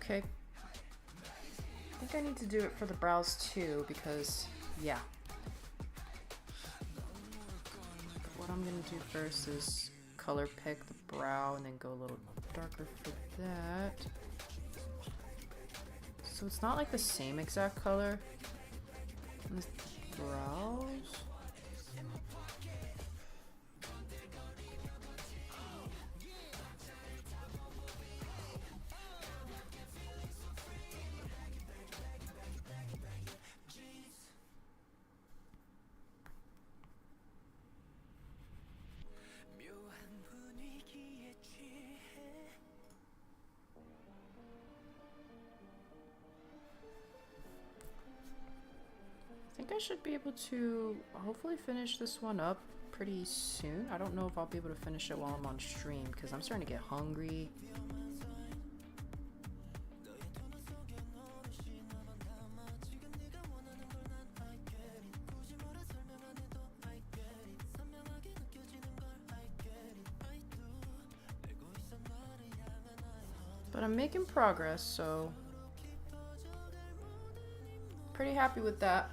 Okay. I think I need to do it for the brows too because, yeah. What I'm gonna do first is color pick the brow and then go a little darker for that. So it's not like the same exact color on the brows. I think I should be able to hopefully finish this one up pretty soon. I don't know if I'll be able to finish it while I'm on stream because I'm starting to get hungry. But I'm making progress, so pretty happy with that.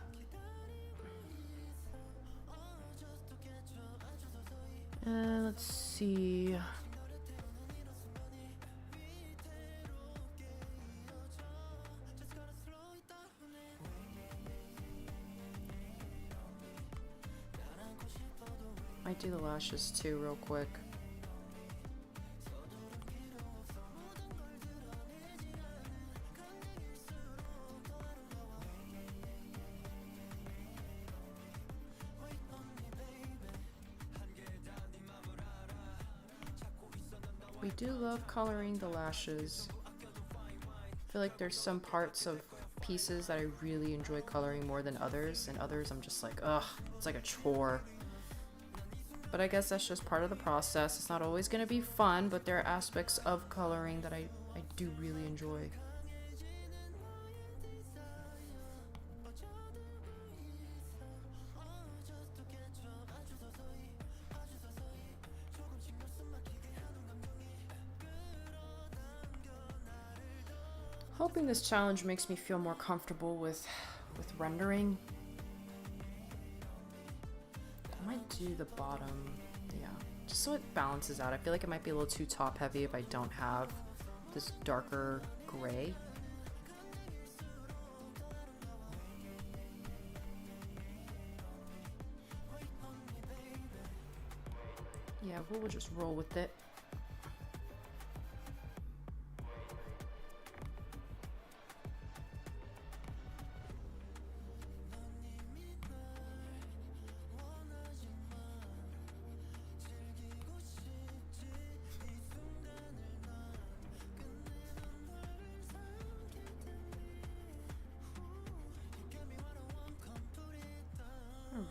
Let's see. Might do the lashes too real quick. We do love coloring the lashes. I feel like there's some parts of pieces that I really enjoy coloring more than others, and others I'm just like, ugh, it's like a chore. But I guess that's just part of the process. It's not always going to be fun, but there are aspects of coloring that I do really enjoy. Hoping this challenge makes me feel more comfortable with rendering. I might do the bottom, yeah, just so it balances out. I feel like it might be a little too top heavy if I don't have this darker gray. Yeah, we'll just roll with it.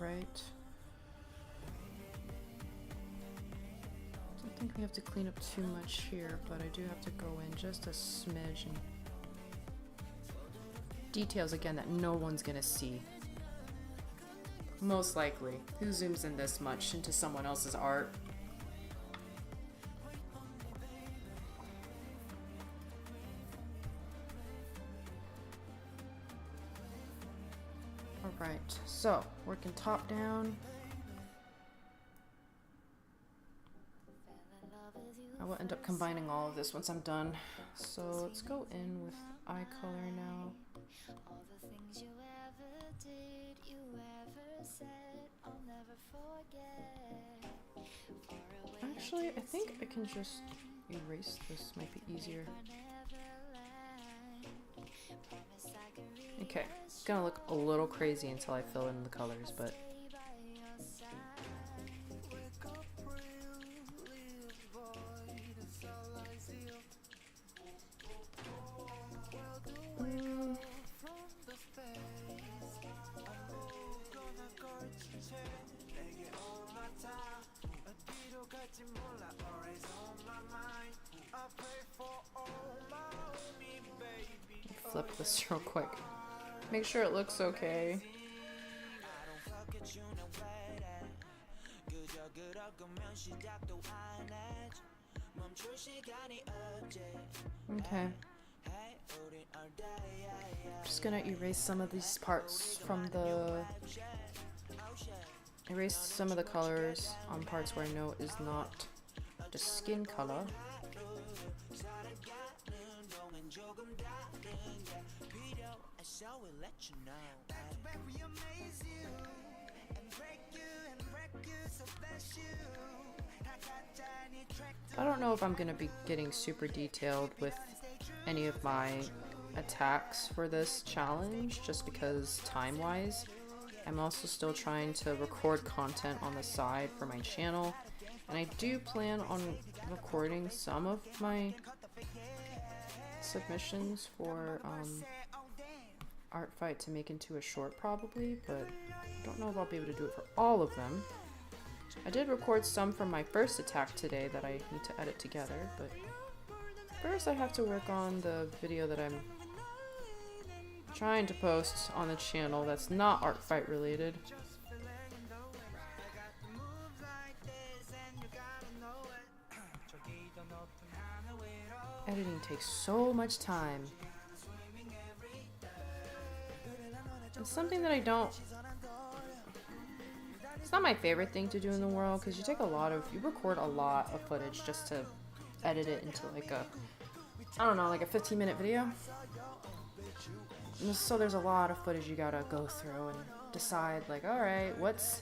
Alright. I don't think we have to clean up too much here, but I do have to go in just a smidge and details again that no one's gonna see. Most likely. Who zooms in this much into someone else's art? Alright, so working top down. I will end up combining all of this once I'm done. So let's go in with eye color now. Actually, I think I can just erase this, might be easier. Okay, it's gonna look a little crazy until I fill in the colors, but flip this real quick. Make sure it looks okay. Okay. Just gonna erase some of these parts from the... Erase some of the colors on parts where I know is not the skin color. I don't know if I'm gonna be getting super detailed with any of my attacks for this challenge, just because time-wise. I'm also still trying to record content on the side for my channel, and I do plan on recording some of my submissions for art fight to make into a short probably, but I don't know if I'll be able to do it for all of them. I did record some from my first attack today that I need to edit together, but first I have to work on the video that I'm trying to post on the channel that's not art fight related. Editing takes so much time. It's something that I don't... It's not my favorite thing to do in the world, because you record a lot of footage just to edit it into like a, I don't know, like a 15-minute video. So there's a lot of footage you gotta go through and decide, like, alright, what's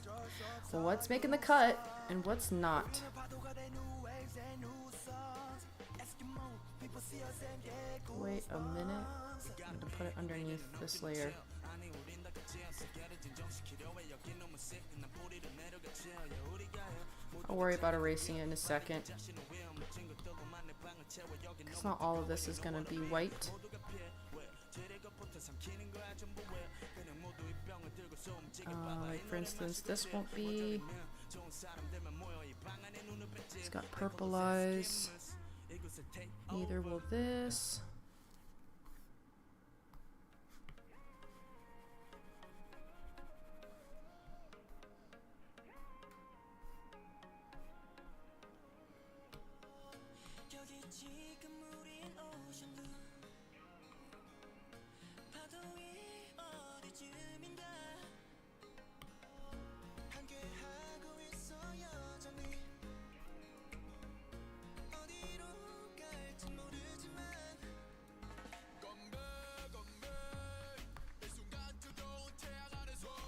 making the cut and what's not. Wait a minute. I'm gonna put it underneath this layer. I'll worry about erasing it in a second. Because not all of this is gonna be white. Like for instance, this won't be. It's got purple eyes. Neither will this.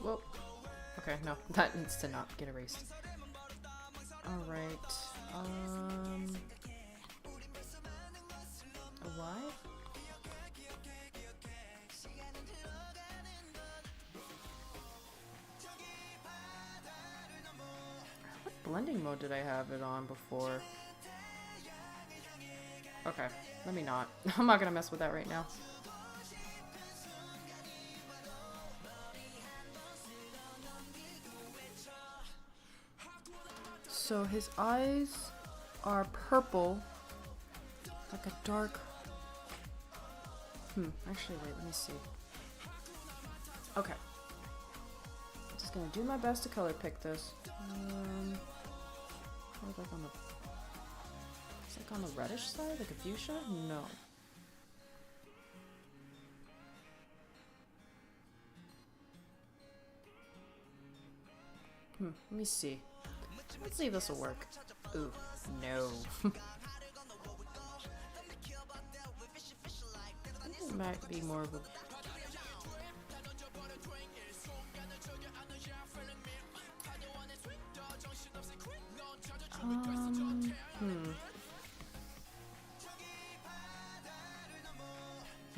Whoa. Okay, no, that needs to not get erased. Alright, a Y? What blending mode did I have it on before? Okay, let me not. I'm not gonna mess with that right now. So his eyes are purple, like a dark... actually wait, let me see. Okay. I'm just gonna do my best to color pick this. Like on the... It's like on the reddish side, like a fuchsia? No. Let me see. Let's see if this will work. Ooh, no. It might be more of a...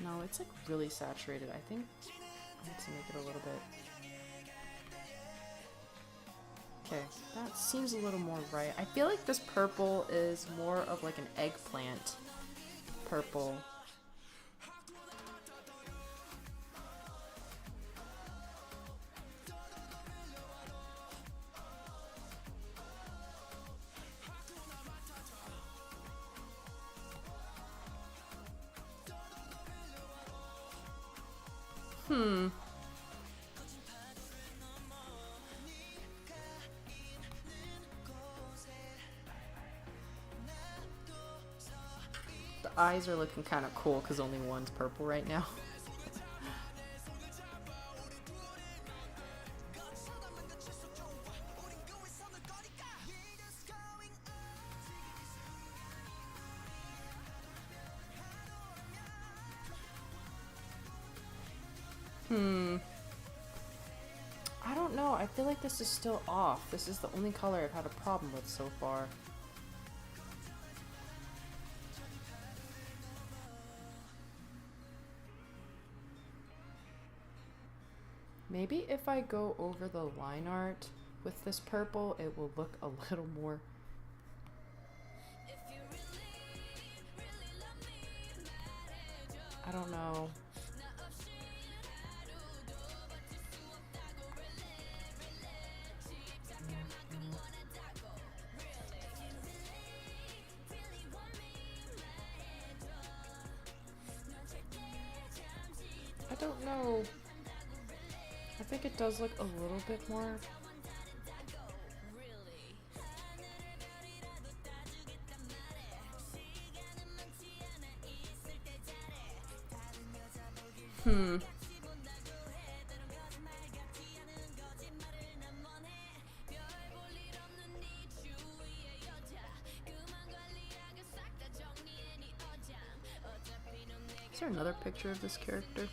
No, it's like really saturated. I think I need to make it a little bit... Okay, that seems a little more right. I feel like this purple is more of like an eggplant purple. The eyes are looking kind of cool because only one's purple right now. I don't know. I feel like this is still off. This is the only color I've had a problem with so far. Maybe if I go over the line art with this purple, it will look a little more... I don't know. I don't know. I think it does look a little bit more. Is there another picture of this character?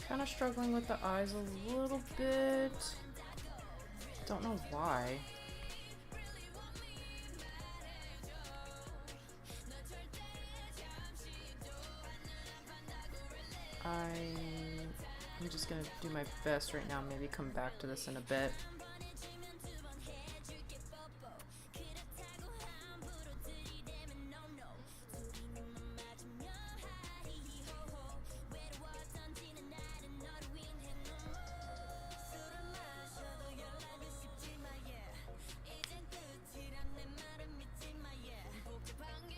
Kind of struggling with the eyes a little bit. Don't know why. I'm just gonna do my best right now, maybe come back to this in a bit.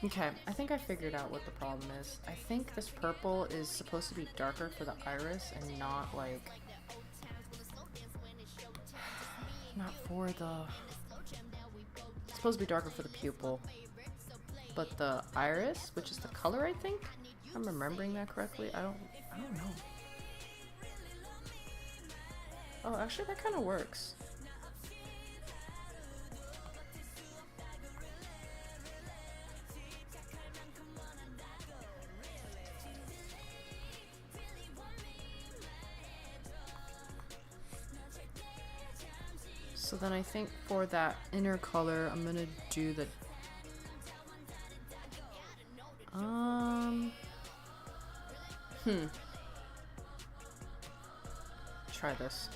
Okay, I think I figured out what the problem is. I think this purple is supposed to be darker for the iris and not like... not for the... It's supposed to be darker for the pupil. But the iris, which is the color, I think? If I'm remembering that correctly. I don't know. Oh, actually that kind of works. So then I think for that inner color, I'm gonna do the... Try this.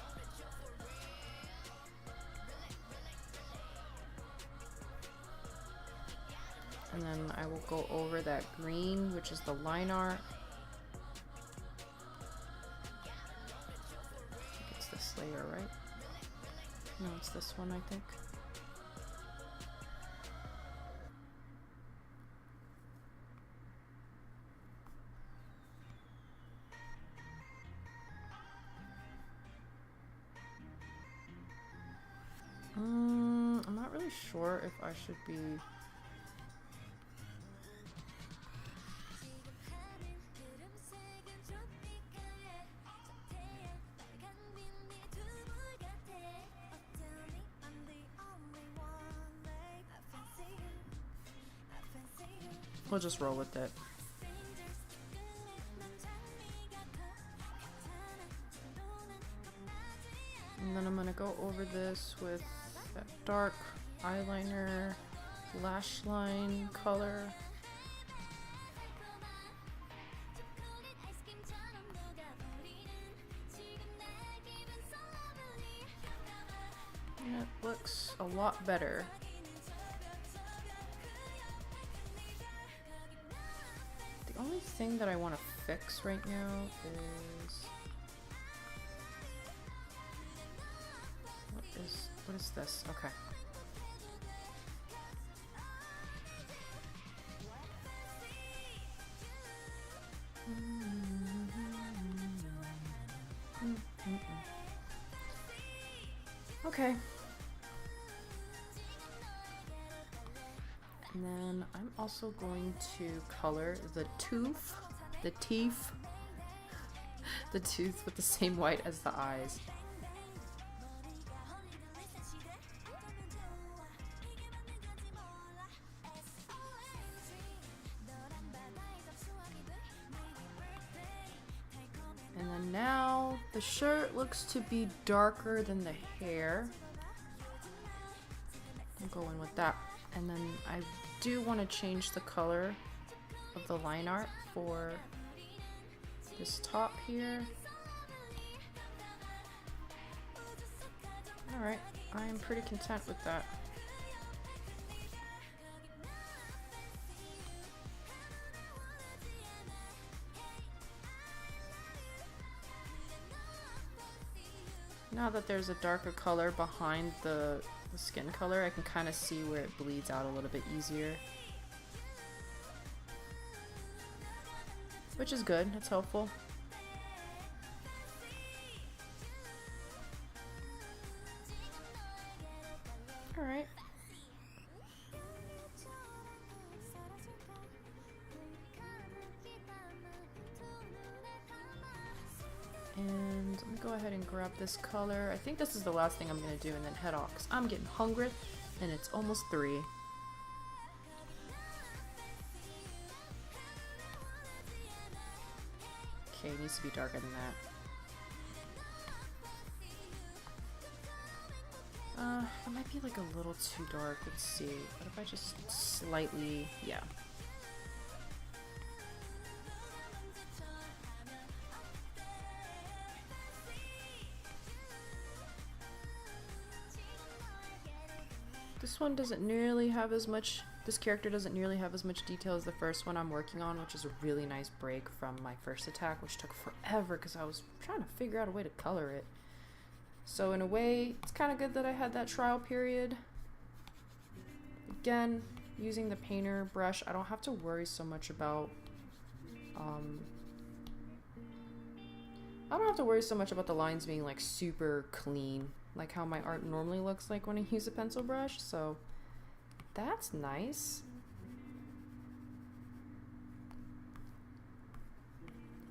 And then I will go over that green, which is the line art. I think it's this layer, right? No, it's this one, I think. I'm not really sure if I should be... We'll just roll with it. And then I'm gonna go over this with that dark eyeliner, lash line color. And it looks a lot better. The only thing that I want to fix right now is... What is this? Okay. Okay. And then I'm also going to color the tooth, the teeth, the tooth with the same white as the eyes. And then now the shirt looks to be darker than the hair. I'm going with that. And then I do want to change the color of the line art for this top here. Alright, I am pretty content with that. Now that there's a darker color behind the skin color, I can kind of see where it bleeds out a little bit easier. Which is good, it's helpful. Alright. And let me go ahead and grab this color. I think this is the last thing I'm going to do and then head off because I'm getting hungry and it's almost 3. Okay, it needs to be darker than that. It might be like a little too dark. Let's see. What if I just slightly, yeah. This one doesn't nearly have as much, this character doesn't nearly have as much detail as the first one I'm working on, which is a really nice break from my first attack, which took forever because I was trying to figure out a way to color it. So in a way, it's kind of good that I had that trial period. Again, using the painter brush, I don't have to worry so much about, I don't have to worry so much about the lines being like super clean, like how my art normally looks like when I use a pencil brush, so that's nice.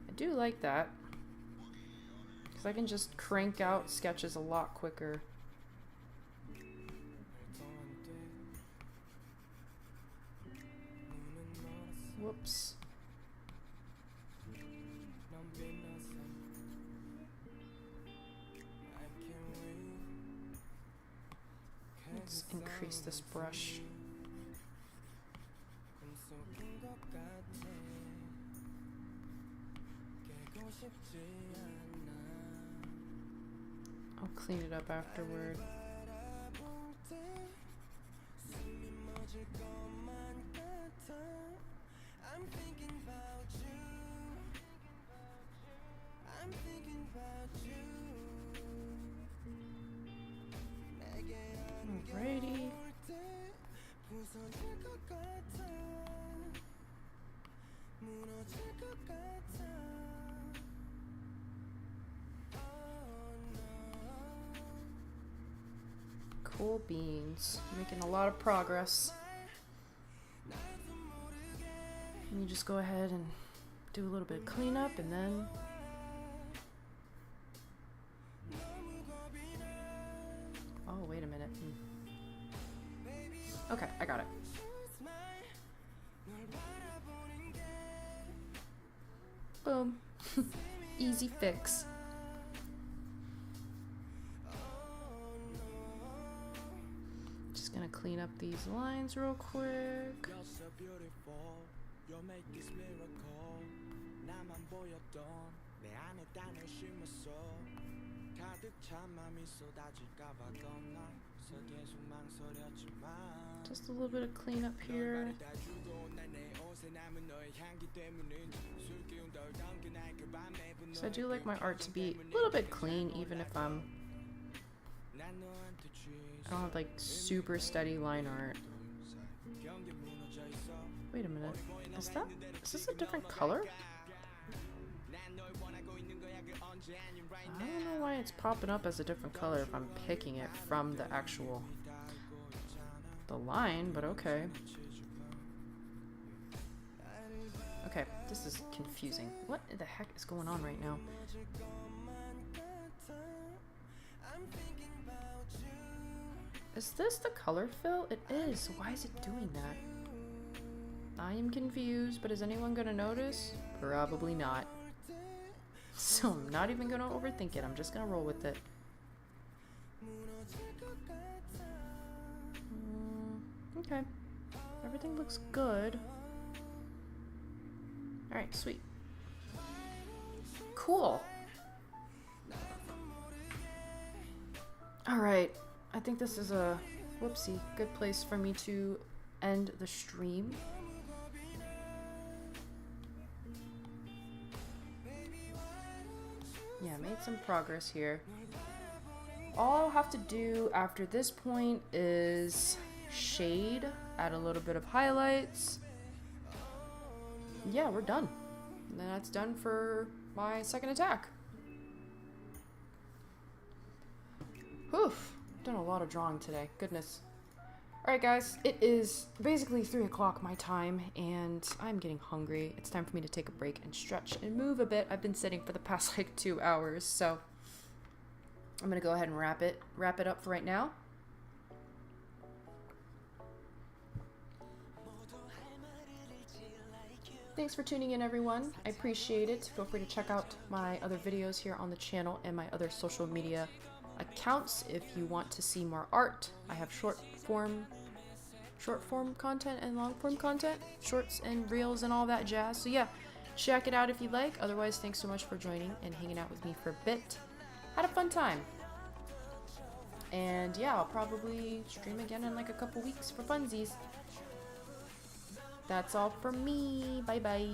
I do like that, because I can just crank out sketches a lot quicker. Whoops. Let's increase this brush. I'll clean it up afterward. Alrighty. Cool beans. Making a lot of progress. And you just go ahead and do a little bit of cleanup and then oh, wait a minute. Okay, I got it. Boom. Easy fix. Just gonna clean up these lines real quick. Just a little bit of cleanup here. So I do like my art to be a little bit clean, even if I don't have like super steady line art. Wait a minute. Is this a different color? I don't know why it's popping up as a different color if I'm picking it from the actual line, but okay. Okay, this is confusing. What the heck is going on right now? Is this the color fill? It is. Why is it doing that? I am confused, but is anyone gonna notice? Probably not. So I'm not even gonna overthink it. I'm just gonna roll with it. Okay. Everything looks good. Alright, sweet. Cool. Alright. I think this is a whoopsie good place for me to end the stream. Yeah, made some progress here. All I'll have to do after this point is shade, add a little bit of highlights. Yeah, we're done. And then that's done for my second attack. Whew, done a lot of drawing today, goodness. Alright guys, it is basically 3 o'clock my time, and I'm getting hungry. It's time for me to take a break and stretch and move a bit. I've been sitting for the past like 2 hours, so I'm gonna go ahead and wrap it up for right now. Thanks for tuning in, everyone. I appreciate it. Feel free to check out my other videos here on the channel and my other social media accounts if you want to see more art. I have short form content and long form content, shorts and reels and all that jazz. So yeah, check it out if you'd like. Otherwise, thanks so much for joining and hanging out with me for a bit. Had a fun time. And yeah, I'll probably stream again in like a couple weeks for funsies. That's all from me. Bye bye.